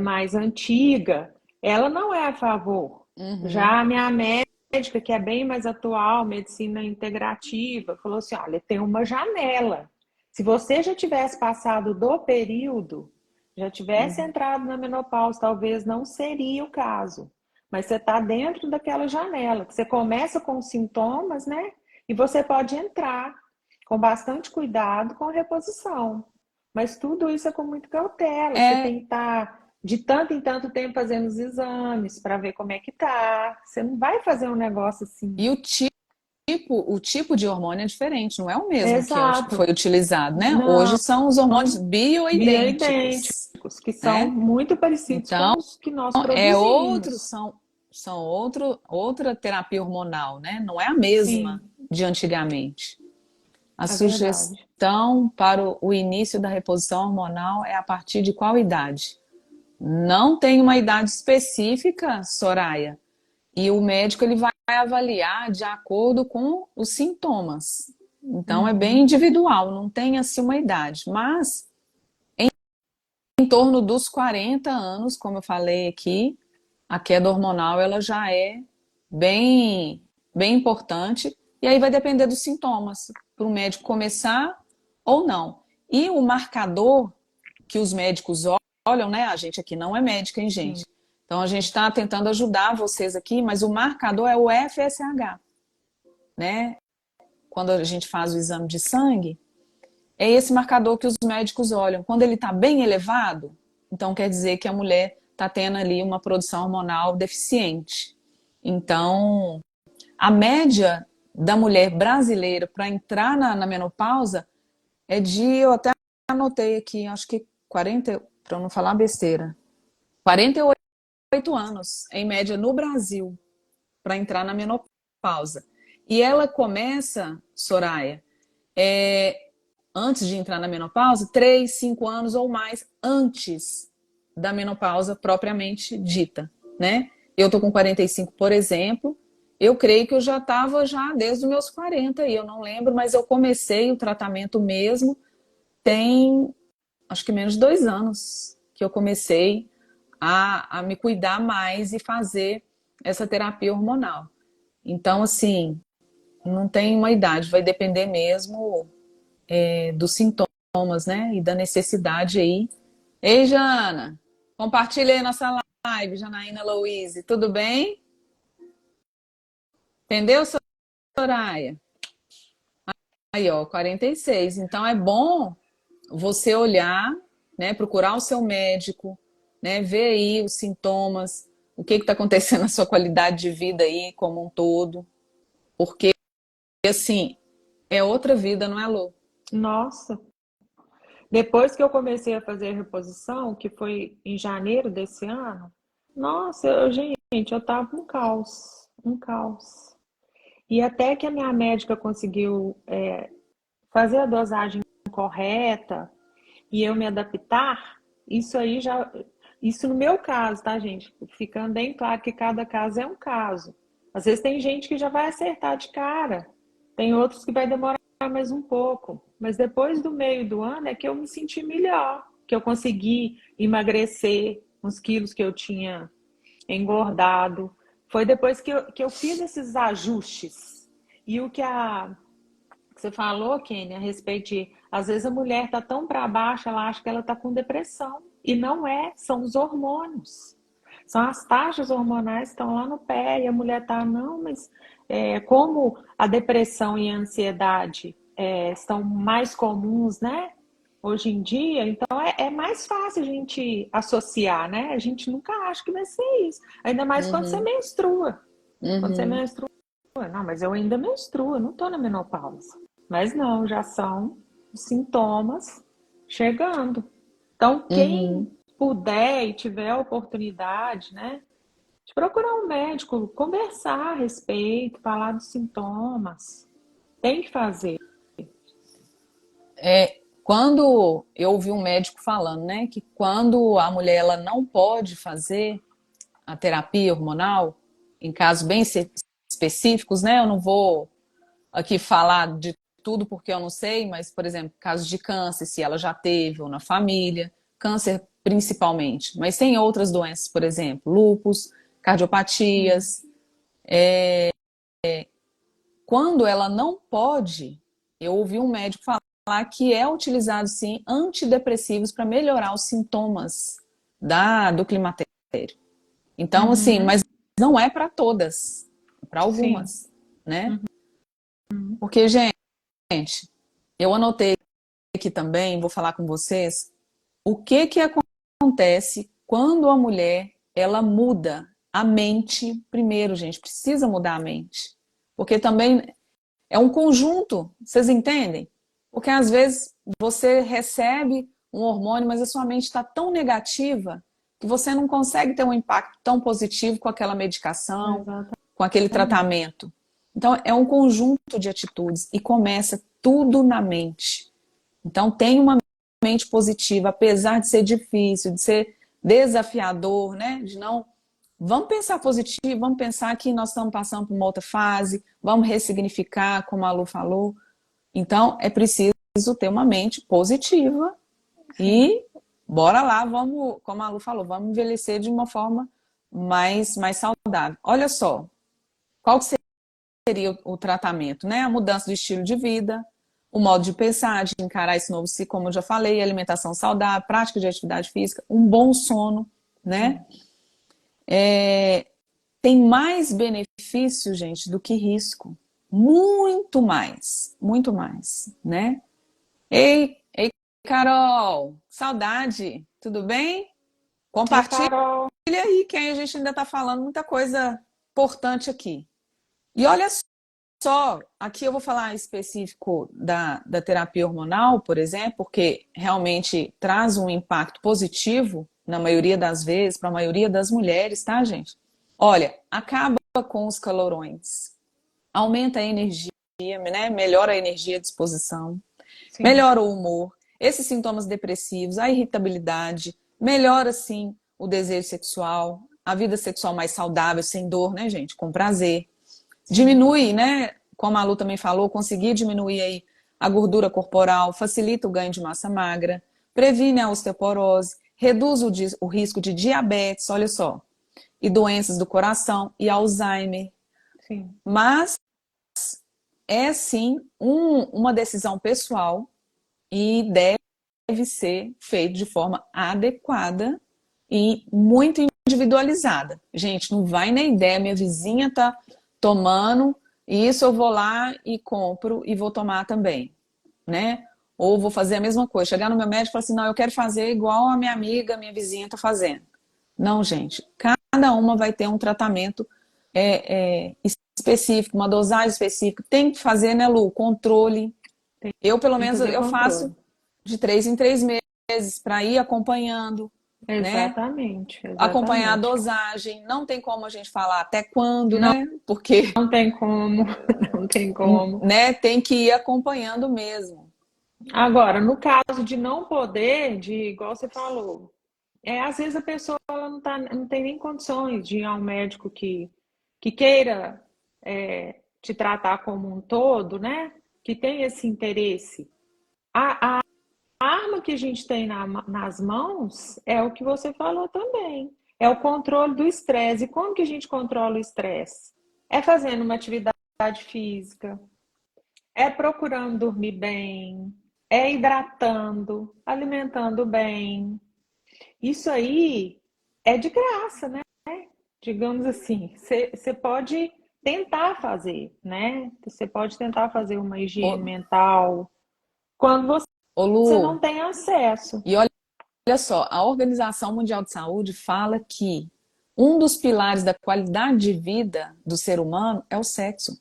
mais antiga, ela não é a favor. Uhum. Já a minha médica, que é bem mais atual, medicina integrativa, falou assim: olha, tem uma janela. Se você já tivesse passado do período, já tivesse Uhum. entrado na menopausa, talvez não seria o caso. Mas você está dentro daquela janela, que você começa com os sintomas, né? E você pode entrar com bastante cuidado com a reposição. Mas tudo isso é com muita cautela. Você É, tem que estar de tanto em tanto tempo fazendo os exames para ver como é que tá. Você não vai fazer um negócio assim. e o tipo de hormônio é diferente, não é o mesmo que Exato. foi utilizado, né? Hoje Não, são os hormônios bioidênticos, bioidênticos, que são né? muito parecidos com Então, os que nós é outro, produzimos. outra terapia hormonal, né? Não é a Sim, mesma de antigamente. A é verdade. sugestão para o início da reposição hormonal é a partir de qual idade? Não tem uma idade específica, Soraya, e o médico ele vai avaliar de acordo com os sintomas. Então é bem Uhum. individual, não tem assim uma idade, mas em torno dos 40 anos, como eu falei aqui, a queda hormonal ela já é bem bem importante e aí vai depender dos sintomas para o médico começar ou não. E o marcador que os médicos olham, né? A gente aqui não é médica, hein, Sim. gente? Então a gente está tentando ajudar vocês aqui, mas o marcador é o FSH, né? Quando a gente faz o exame de sangue, é esse marcador que os médicos olham. Quando ele está bem elevado, então quer dizer que a mulher está tendo ali uma produção hormonal deficiente. Então, a média da mulher brasileira para entrar na menopausa é de, eu até anotei aqui, acho que 40, para não falar besteira, 48 anos, em média, no Brasil, para entrar na menopausa. E ela começa, Soraya, é, antes de entrar na menopausa, 3, 5 anos ou mais antes da menopausa propriamente dita, né? Eu tô com 45, por exemplo, eu creio que eu já estava já desde os meus 40, e eu não lembro, mas eu comecei o tratamento mesmo, tem acho que menos de 2 anos que eu comecei a me cuidar mais e fazer essa terapia hormonal. Então, assim, não tem uma idade, vai depender mesmo dos sintomas, né? E da necessidade aí. Ei, Jana, compartilha aí nossa live, Janaína Louise, tudo bem? Entendeu, Soraya? Aí, ó, 46. Então é bom você olhar, né, procurar o seu médico, né, ver aí os sintomas, o que está acontecendo na sua qualidade de vida aí como um todo, porque assim, é outra vida, não é, Lu? Nossa, depois que eu comecei a fazer a reposição, que foi em janeiro desse ano, nossa, gente, eu tava um caos, um caos. E até que a minha médica conseguiu fazer a dosagem correta e eu me adaptar, isso aí já, isso no meu caso, tá, gente? Ficando bem claro que cada caso é um caso. Às vezes tem gente que já vai acertar de cara, tem outros que vai demorar mais um pouco. Mas depois do meio do ano é que eu me senti melhor, que eu consegui emagrecer uns quilos que eu tinha engordado. Foi depois que eu fiz esses ajustes. E o que você falou, Kenny, a respeito de, às vezes a mulher está tão para baixo, ela acha que ela está com depressão. E não é, são os hormônios. São as taxas hormonais que estão lá no pé e a mulher está, não, mas como a depressão e a ansiedade estão mais comuns, né? Hoje em dia, então é mais fácil a gente associar, né? A gente nunca acha que vai ser isso. Ainda mais quando você Uhum, menstrua. Quando você uhum, menstrua, não, mas eu ainda menstruo, eu não estou na menopausa. Mas não, já são os sintomas chegando. Então, quem uhum. puder e tiver a oportunidade, né, de procurar um médico, conversar a respeito, falar dos sintomas, tem que fazer. Quando eu ouvi um médico falando, né, que quando a mulher ela não pode fazer a terapia hormonal, em casos bem específicos, né, eu não vou aqui falar de tudo porque eu não sei, mas, por exemplo, casos de câncer, se ela já teve ou na família, câncer principalmente, mas tem outras doenças, por exemplo, lúpus, Sim. cardiopatias. Quando ela não pode, eu ouvi um médico falar que é utilizado sim antidepressivos para melhorar os sintomas do climatério. Então, assim, Uhum. mas não é para todas, é para Sim. algumas, né? Porque, gente, eu anotei aqui também, vou falar com vocês, o que que acontece quando a mulher ela muda a mente primeiro, gente, precisa mudar a mente. Porque também é um conjunto, vocês entendem? Porque às vezes você recebe um hormônio, mas a sua mente está tão negativa que você não consegue ter um impacto tão positivo com aquela medicação, com aquele Exatamente. tratamento. Então, é um conjunto de atitudes e começa tudo na mente. Então, tem uma mente positiva, apesar de ser difícil, de ser desafiador, né? De não. Vamos pensar positivo, vamos pensar que nós estamos passando por uma outra fase, vamos ressignificar, como a Lu falou. Então, é preciso ter uma mente positiva Sim. e bora lá, vamos, como a Lu falou, vamos envelhecer de uma forma mais saudável. Olha só, qual que seria o tratamento, né? A mudança do estilo de vida, o modo de pensar, de encarar esse novo ciclo, como eu já falei, alimentação saudável, prática de atividade física, um bom sono, né? Sim. Tem mais benefício, gente, do que risco. Muito mais, né? Ei, Carol, saudade, tudo bem? Oi, Compartilha Carol. aí, que aí a gente ainda está falando muita coisa importante aqui. E olha só, aqui eu vou falar específico da terapia hormonal, por exemplo, porque realmente traz um impacto positivo, na maioria das vezes, para a maioria das mulheres, tá, gente? Olha, acaba com os calorões, aumenta a energia, né? Melhora a energia à disposição, sim, melhora o humor, esses sintomas depressivos, a irritabilidade, melhora, sim, o desejo sexual, a vida sexual mais saudável, sem dor, né, gente? Com prazer. sim. Diminui, né? Como a Lu também falou, conseguir diminuir aí a gordura corporal, facilita o ganho de massa magra, previne a osteoporose, reduz o risco de diabetes, olha só, e doenças do coração e Alzheimer. Sim. Mas é sim uma decisão pessoal e deve ser feito de forma adequada e muito individualizada. Gente, não vai na ideia, minha vizinha tá tomando, e isso eu vou lá e compro e vou tomar também, né? Ou vou fazer a mesma coisa, chegar no meu médico e falar assim, não, eu quero fazer igual a minha amiga, minha vizinha tá fazendo. Não, gente, cada uma vai ter um tratamento específico, uma dosagem específica. Tem que fazer, né, Lu? Controle. Eu, pelo Tem que menos, fazer eu faço controle. de 3 em 3 meses para ir acompanhando, né? Exatamente, Acompanhar a exatamente. dosagem. Não tem como a gente falar até quando, Não, né? Porque, não tem como, não tem como. né, tem que ir acompanhando mesmo. Agora, no caso de não poder, de igual você falou, às vezes a pessoa ela não tem nem condições de ir a um médico que queira te tratar como um todo, né? Que tem esse interesse. A arma que a gente tem nas mãos é o que você falou também. É o controle do estresse. E como que a gente controla o estresse? É fazendo uma atividade física, é procurando dormir bem, é hidratando, alimentando bem. Isso aí é de graça, né? Digamos assim, você pode tentar fazer, né? Você pode tentar fazer uma higiene Ô, mental quando ô você não Lu, tem acesso. e olha só, a Organização Mundial de Saúde fala que um dos pilares da qualidade de vida do ser humano é o sexo.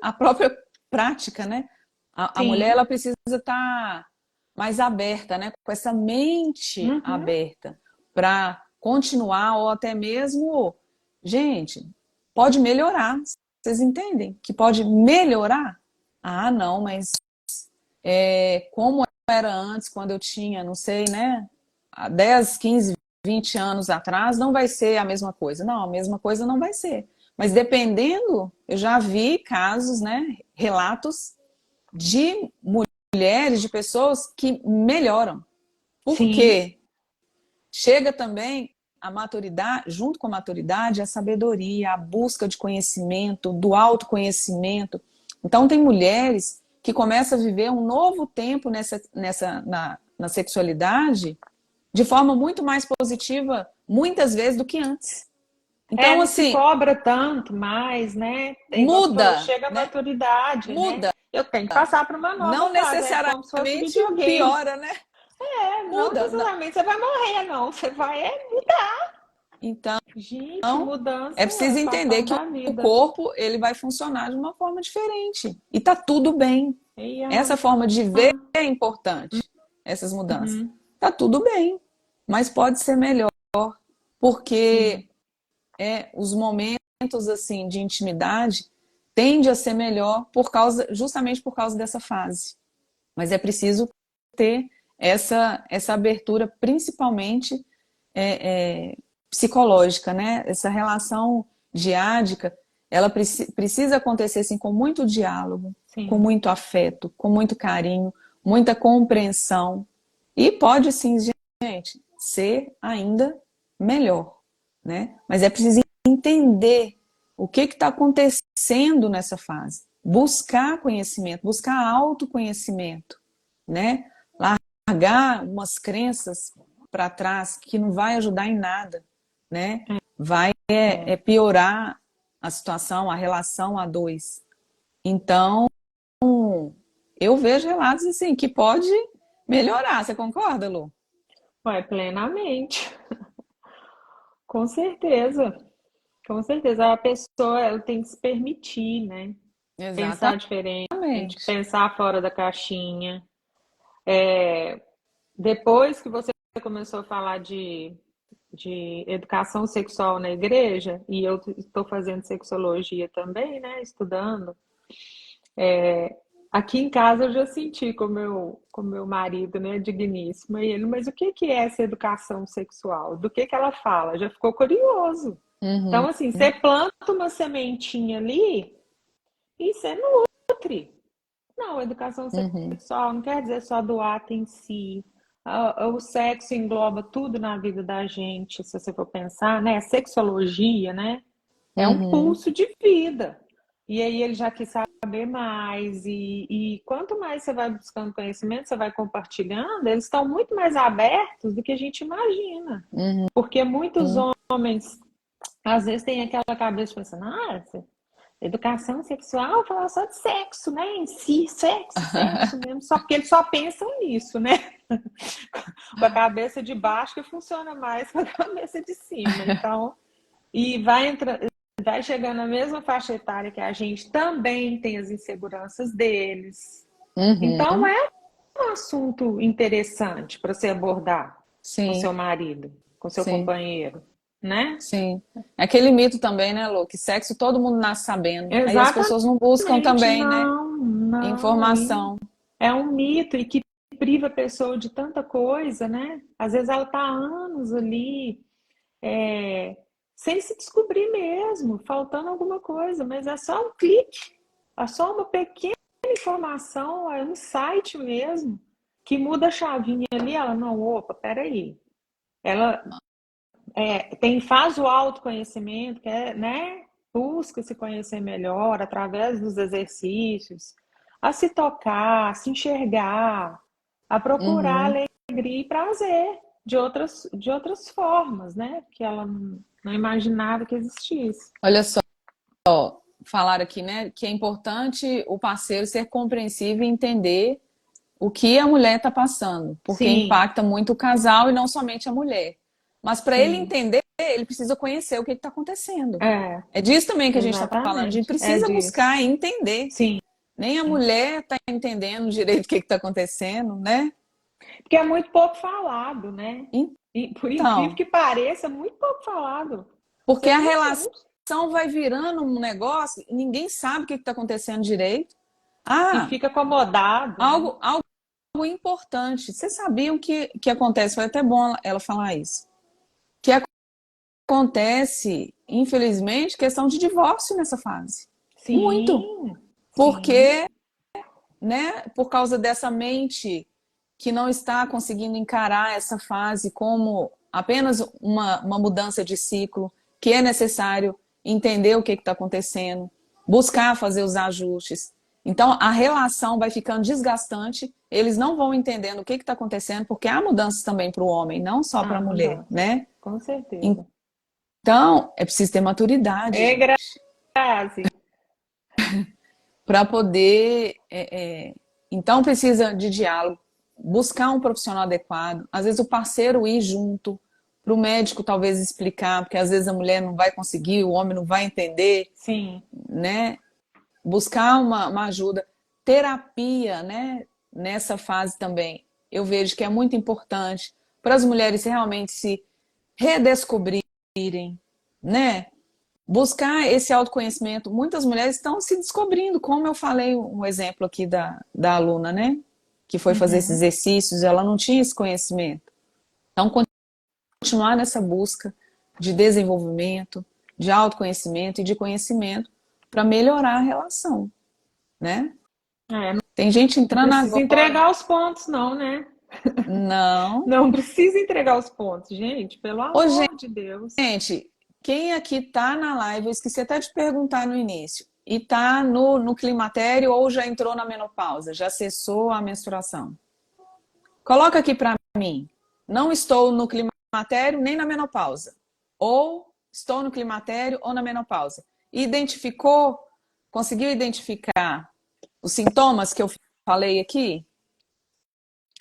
A própria prática, né? A mulher Sim. ela precisa estar mais aberta, né? Com essa mente Uhum. aberta para continuar ou até mesmo, gente, pode melhorar. Vocês entendem que pode melhorar? Ah, não, mas como era antes, quando eu tinha, não sei, né, há 10, 15, 20 anos atrás, não vai ser a mesma coisa. Não, a mesma coisa não vai ser. Mas dependendo, eu já vi casos, né, relatos de mulheres, de pessoas que melhoram. Por Sim. quê? Chega também a maturidade, junto com a maturidade, a sabedoria, a busca de conhecimento, do autoconhecimento. Então, tem mulheres que começam a viver um novo tempo na sexualidade de forma muito mais positiva, muitas vezes, do que antes. Então, Não se assim, cobra tanto mais, né? É igual você falou, muda, chega a né? maturidade, né? Muda. Eu tenho que passar para uma nova Não fase, é como se fosse necessariamente videogame. piora, né? Não Muda. necessariamente você vai morrer, não. Você vai mudar. Então, Gente, é mudança preciso faz entender parte que da o vida. corpo ele vai funcionar de uma forma diferente. E tá tudo bem. E, Essa forma de ver é importante, essas mudanças. uhum, Tá tudo bem, mas pode ser melhor, sim, porque os momentos assim de intimidade tende a ser melhor justamente por causa dessa fase. Mas é preciso ter essa abertura, principalmente psicológica, né? Essa relação diádica, ela precisa acontecer assim, com muito diálogo, com sim. muito afeto, com muito carinho, muita compreensão. E pode sim, gente, ser ainda melhor, né? Mas é preciso entender o que está acontecendo nessa fase. Buscar conhecimento, buscar autoconhecimento, né? Largar umas crenças para trás que não vai ajudar em nada, né? Vai É. piorar a situação, a relação a dois. Então, eu vejo relatos assim que pode melhorar. Você concorda, Lu? Ué, plenamente. Com certeza. Com certeza. A pessoa ela tem que se permitir, né? Pensar diferente, Exatamente. pensar fora da caixinha. Depois que você começou a falar de educação sexual na igreja, e eu estou fazendo sexologia também, né? Estudando, Aqui em casa eu já senti com meu marido, né, digníssimo, e ele, mas o que é essa educação sexual? Do que ela fala? Já ficou curioso. Então, Uhum, assim, você planta uma sementinha ali e você nutre. Não, educação uhum, sexual não quer dizer só do ato em si. O sexo engloba tudo na vida da gente, se você for pensar, né? A sexologia, né? É um uhum, pulso de vida. E aí ele já quis saber mais, e quanto mais você vai buscando conhecimento, você vai compartilhando, eles estão muito mais abertos do que a gente imagina. uhum, Porque muitos uhum. homens, às vezes, têm aquela cabeça pensando, educação sexual fala só de sexo, né? Em si, sexo, sexo mesmo. Só porque eles só pensam nisso, né? Com a cabeça de baixo que funciona mais com a cabeça de cima. Então, e vai chegando na mesma faixa etária que a gente, também tem as inseguranças deles. Então, Uhum. é um assunto interessante para você abordar com Sim, seu marido, com seu sim, companheiro, né? sim. É aquele mito também, né, Lu? Que sexo todo mundo nasce sabendo. Aí as pessoas não buscam Exatamente, também, né? não, não. E Informação. é um mito e que priva a pessoa de tanta coisa, né? Às vezes ela está há anos ali, é, sem se descobrir mesmo, faltando alguma coisa, mas é só um clique, é só uma pequena informação, é um site mesmo, que muda a chavinha ali, ela, não, opa, peraí. Ela faz o autoconhecimento, que é, né? Busca se conhecer melhor através dos exercícios, a se tocar, a se enxergar, a procurar Uhum. alegria e prazer de outras formas, né? Que ela não imaginava que existisse. Olha só, falar aqui, né, que é importante o parceiro ser compreensível e entender o que a mulher está passando, porque Sim, impacta muito o casal e não somente a mulher. Mas para ele sim, entender, ele precisa conhecer o que está acontecendo. é, É disso também que a gente está falando. A gente exatamente, é precisa disso. buscar e entender. Sim, Nem a mulher está entendendo direito o que está acontecendo, né? porque é muito pouco falado, né? E por incrível Então, que pareça, é muito pouco falado. porque Você a não. relação vai virando um negócio, e ninguém sabe o que está acontecendo direito. E Ah, fica acomodado, né? algo importante. Vocês sabiam que acontece? Foi até bom ela falar isso. Que acontece, infelizmente, questão de divórcio nessa fase. Muito. Sim, sim, Porque, né, por causa dessa mente que não está conseguindo encarar essa fase como apenas uma mudança de ciclo, que é necessário entender o que está acontecendo, buscar fazer os ajustes. Então, a relação vai ficando desgastante, eles não vão entendendo o que está acontecendo, porque há mudanças também para o homem, não só para a há mulher, mudanças, né? com certeza. Então, é preciso ter maturidade, É gente, Grazi. para poder. Então, precisa de diálogo, buscar um profissional adequado. Às vezes, o parceiro ir junto, para o médico talvez explicar, porque às vezes a mulher não vai conseguir, o homem não vai entender, Sim, né? Buscar uma ajuda. Terapia, né? Nessa fase também, eu vejo que é muito importante para as mulheres realmente se redescobrirem, né? Buscar esse autoconhecimento. Muitas mulheres estão se descobrindo, como eu falei um exemplo aqui da aluna, né? Que foi fazer esses uhum. exercícios, ela não tinha esse conhecimento. Então, continuar nessa busca de desenvolvimento, de autoconhecimento e de conhecimento para melhorar a relação, né? Não Tem gente entrando precisa agora. entregar os pontos, não, né? Não. Não precisa entregar os pontos, gente, pelo Ô, amor de Deus. gente, quem aqui tá na live, eu esqueci até de perguntar no início, e tá no climatério ou já entrou na menopausa, já cessou a menstruação? Coloca aqui para mim. Não estou no climatério nem na menopausa. Ou estou no climatério ou na menopausa. Identificou, conseguiu identificar os sintomas que eu falei aqui?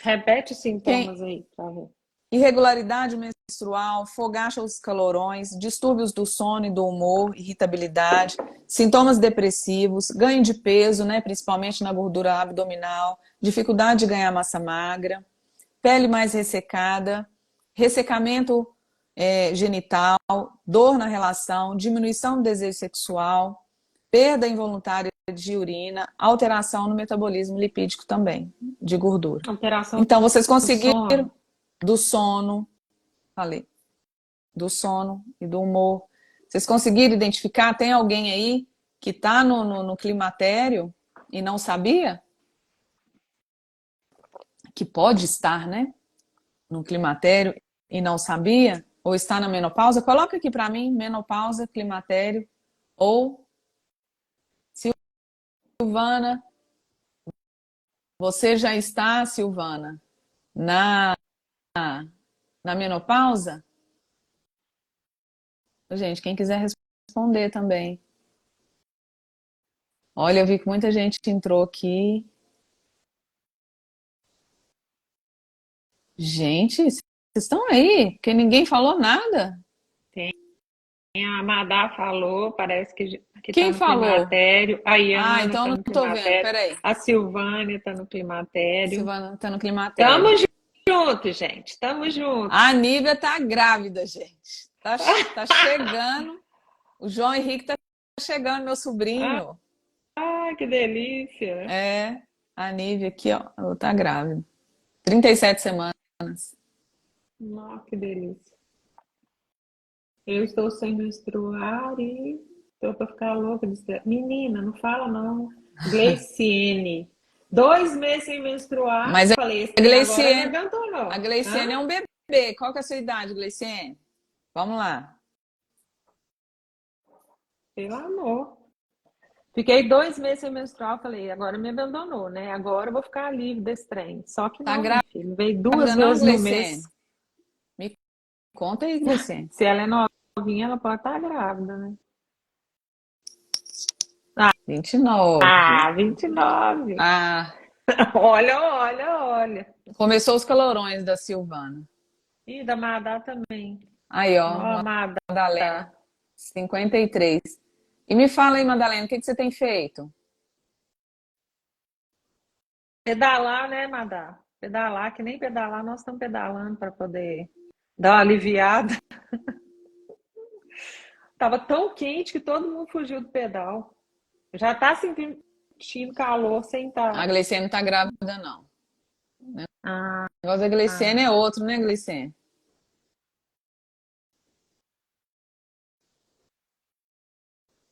Repete os Quem, sintomas aí, pra ver. irregularidade menstrual, fogacha os calorões, distúrbios do sono e do humor, irritabilidade, sintomas depressivos, ganho de peso, né, principalmente na gordura abdominal, dificuldade de ganhar massa magra, pele mais ressecada, ressecamento genital, dor na relação, diminuição do desejo sexual, perda involuntária de urina, alteração no metabolismo lipídico também, de gordura. Alteração Então, vocês do conseguiram sono. do sono, falei, do sono e do humor. Vocês conseguiram identificar? Tem alguém aí que está no climatério e não sabia? Que pode estar, né? No climatério e não sabia? Ou está na menopausa? Coloca aqui para mim, menopausa, climatério. Ou, Silvana, você já está, Silvana, na, na menopausa? Gente, quem quiser responder também. Olha, eu vi que muita gente entrou aqui. Gente, vocês estão aí? Porque ninguém falou nada. Tem a Madá falou, parece que está Quem no falou? climatério. A Ah, Iana então eu está não no estou vendo. climatério. Peraí. A Silvânia está no climatério. Silvana está no Tamo climatério. junto, gente. Tamo junto. A Nívia tá grávida, gente. Tá chegando. O João Henrique tá chegando, meu sobrinho. Ah, que delícia. É, a Nívia aqui, ó. Ela tá grávida. 37 semanas. Nossa, que delícia. Eu estou sem menstruar e estou para ficar louca. Menina, não fala não. Gleiciene. 2 meses sem menstruar. Mas Falei, esse a trem agora me Gleiciene, aguentou, a não. Gleiciene é Hã? um bebê. Qual que é a sua idade, Gleiciene? Vamos lá. Pelo amor. Fiquei 2 meses sem menstruar. Falei, agora me abandonou, né? Agora eu vou ficar livre desse trem. Só que Tá não, meu filho. Veio duas grávida não, vezes no Gleiciene? mês. Me conta aí, Gleiciene. Se ela é novinha, ela pode estar grávida, né? 29. Ah, 29. Ah, Olha, olha, olha. começou os calorões da Silvana. E da Madá também. Aí, Ó, ó, Madá. Madalena, 53. E me fala aí, Madalena, o que que você tem feito? Pedalar, né, Madá? Pedalar, que nem pedalar, nós estamos pedalando para poder dar uma aliviada. Tava tão quente que todo mundo fugiu do pedal. Já tá sentindo calor sem A estar. Glicene não tá grávida, não. Ah, O negócio da Glicene ah. é outro, né, Glicene?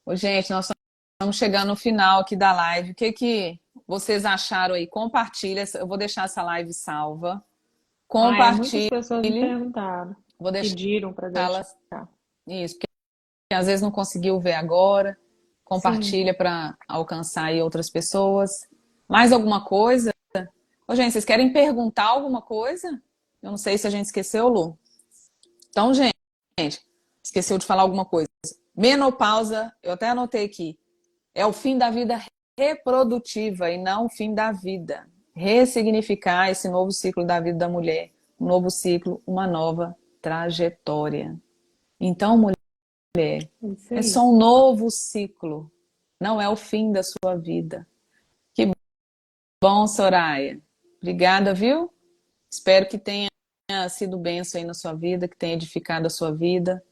Ô, gente, nós estamos chegando no final aqui da live. O que que vocês acharam aí? Compartilha. Eu vou deixar essa live salva. Muitas Compartilhe. pessoas me perguntaram, Vou deixar pediram para ela. deixar. Isso, porque às vezes não conseguiu ver agora. Sim, Compartilha para alcançar aí outras pessoas. Mais alguma coisa? Ô, gente, vocês querem perguntar alguma coisa? Eu não sei se a gente esqueceu, Lu. Então, gente, esqueceu de falar alguma coisa. Menopausa, eu até anotei aqui, é o fim da vida reprodutiva e não o fim da vida. Ressignificar esse novo ciclo da vida da mulher, um novo ciclo, uma nova trajetória. Então, mulher, isso é aí. só um novo ciclo, não é o fim da sua vida. Que bom, Soraya. Obrigada, viu? Espero que tenha sido bênção aí na sua vida, que tenha edificado a sua vida.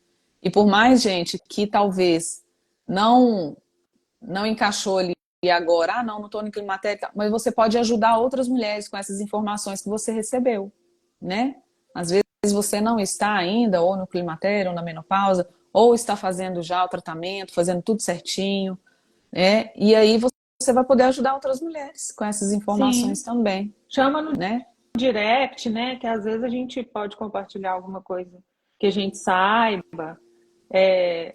E por mais, gente, que talvez não não encaixou ali agora, não estou no climatério, mas você pode ajudar outras mulheres com essas informações que você recebeu, né? Às vezes você não está ainda ou no climatério, ou na menopausa, ou está fazendo já o tratamento, fazendo tudo certinho, né? E aí você vai poder ajudar outras mulheres com essas informações Sim. também, Chama no né? direct, né? Que às vezes a gente pode compartilhar alguma coisa que a gente saiba. É,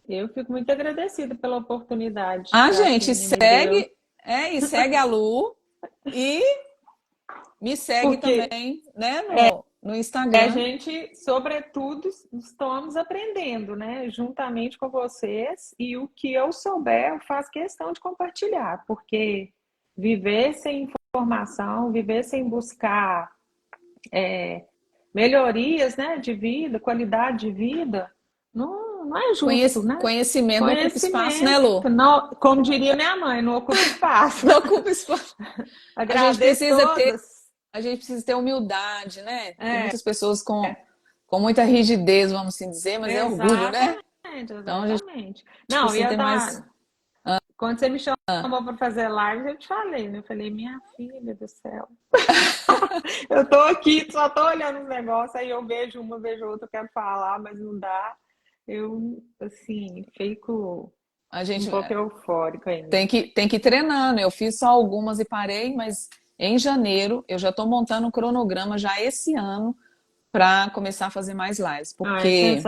eu fico muito agradecida pela oportunidade A que a gente Kênia me deu, segue, e segue a Lu e me segue porque também, né, no a Instagram. gente, sobretudo, estamos aprendendo, né? Juntamente com vocês, e o que eu souber, eu faço questão de compartilhar, porque viver sem informação, viver sem buscar melhorias, né, de vida, qualidade de vida, não é justo, né? Conhecimento não ocupa espaço, né, Conhecimento, Lu? não, como diria minha mãe, não ocupa espaço. Não ocupa espaço. A gente Agradeço precisa ter, todas. a gente precisa ter humildade, né? Tem É, muitas pessoas com muita rigidez, vamos assim dizer, mas é orgulho, né? exatamente, Então a gente exatamente. Não, precisa ia ter mais. dar. Quando você me chamou para fazer live, eu te falei, né? Eu falei, minha filha do céu. Eu tô aqui, só tô olhando os negócios, aí eu vejo uma, vejo outra, eu quero falar, mas não dá. Eu, assim, fico A um gente pouco eufórica ainda. tem que ir treinando. Eu fiz só algumas e parei, mas em janeiro eu já estou montando um cronograma já esse ano para começar a fazer mais lives, Ah, é porque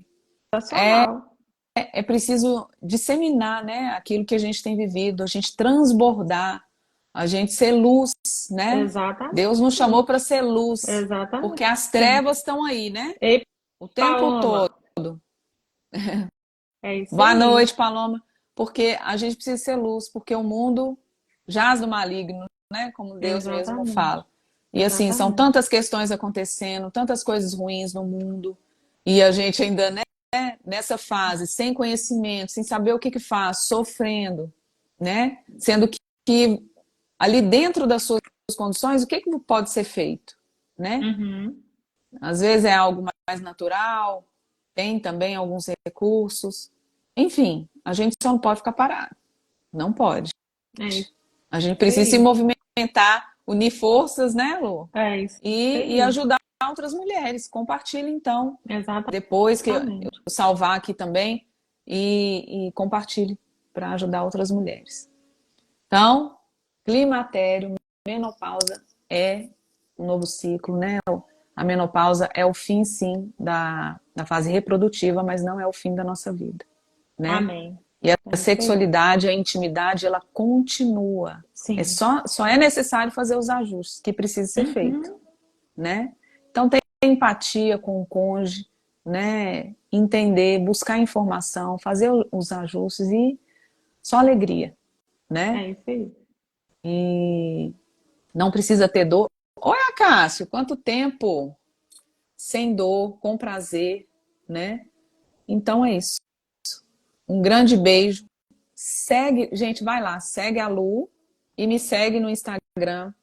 sensacional. é preciso disseminar, né, aquilo que a gente tem vivido, a gente transbordar, a gente ser luz, né? Exatamente, Deus nos chamou para ser luz, porque exatamente. as trevas estão aí, né? Ei, O tempo todo. Paloma, é isso Boa aí. noite, Paloma. Porque a gente precisa ser luz, porque o mundo jaz do maligno, né? Como Deus mesmo Exatamente, fala. E assim, são exatamente. tantas questões acontecendo, tantas coisas ruins no mundo, e a gente ainda, né, nessa fase, sem conhecimento, sem saber o que que faz, sofrendo, né? Sendo que ali dentro das suas condições, o que que pode ser feito, né? Uhum. Às vezes é algo mais natural, tem também alguns recursos. Enfim, a gente só não pode ficar parado. Não pode. É isso A gente precisa se aí. movimentar, unir forças, né, Lu? É isso E aí. ajudar outras mulheres. Compartilhe, então. Depois que eu Exatamente. salvar aqui também, e compartilhe para ajudar outras mulheres. Então, climatério, menopausa é um novo ciclo, né? A menopausa é o fim, sim, da fase reprodutiva, mas não é o fim da nossa vida, né? Amém. E a É isso aí. sexualidade, a intimidade, ela continua. É Sim. só é necessário fazer os ajustes que precisa ser feito, Uhum. né? Então, ter empatia com o cônjuge, né? Entender, buscar informação, fazer os ajustes e só alegria, né? É isso aí. E não precisa ter dor. Olha, Cássio, quanto tempo sem dor, com prazer, né? Então é isso. Um grande beijo. Segue, gente, vai lá, segue a Lu e me segue no Instagram.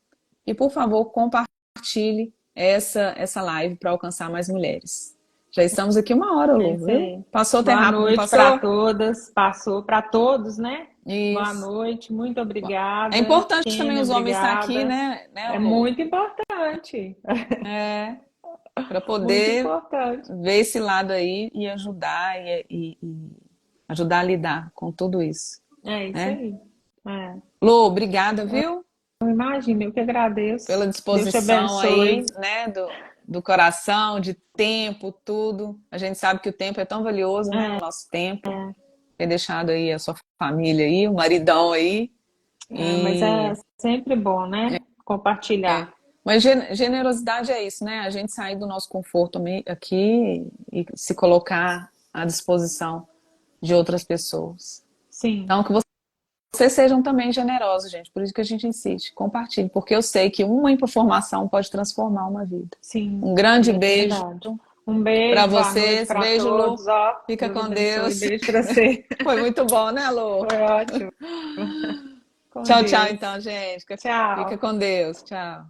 E, por favor, compartilhe essa live para alcançar mais mulheres. Já estamos aqui 1 hora, É Lu, isso viu? aí. Passou até Boa rápido, não noite para passou? todas. Passou para todos, né? Boa Isso. noite. Muito É obrigada. importante também Kênia, os homens estar aqui, obrigada. né, É Lu? muito importante. É, para Muito poder importante. ver esse lado aí e ajudar e ajudar a lidar com tudo isso, É isso né? aí. É. Lu, obrigada, viu? Imagina, eu que agradeço. Pela Deus te disposição aí, abençoe. né, do coração, de tempo, tudo. A gente sabe que o tempo é tão valioso, né, o nosso tempo. Ter deixado aí a sua família aí, o maridão aí. Mas é E sempre bom, né? Compartilhar. mas generosidade é isso, né? A gente sair do nosso conforto aqui e se colocar à disposição de outras pessoas. Sim, Então, que vocês sejam também generosos, gente. Por isso que a gente insiste. Compartilhe, porque eu sei que uma informação pode transformar uma vida. sim, Um grande beijo verdade. Um para beijo, boa noite vocês. para Beijo, Lu. todos. Ó, Fica Deus com abençoe. Deus. Beijo para você. Foi muito bom, né, Lu? Foi ótimo. Com Tchau, tchau, Deus. então, gente. Fica Tchau. com Deus. Tchau.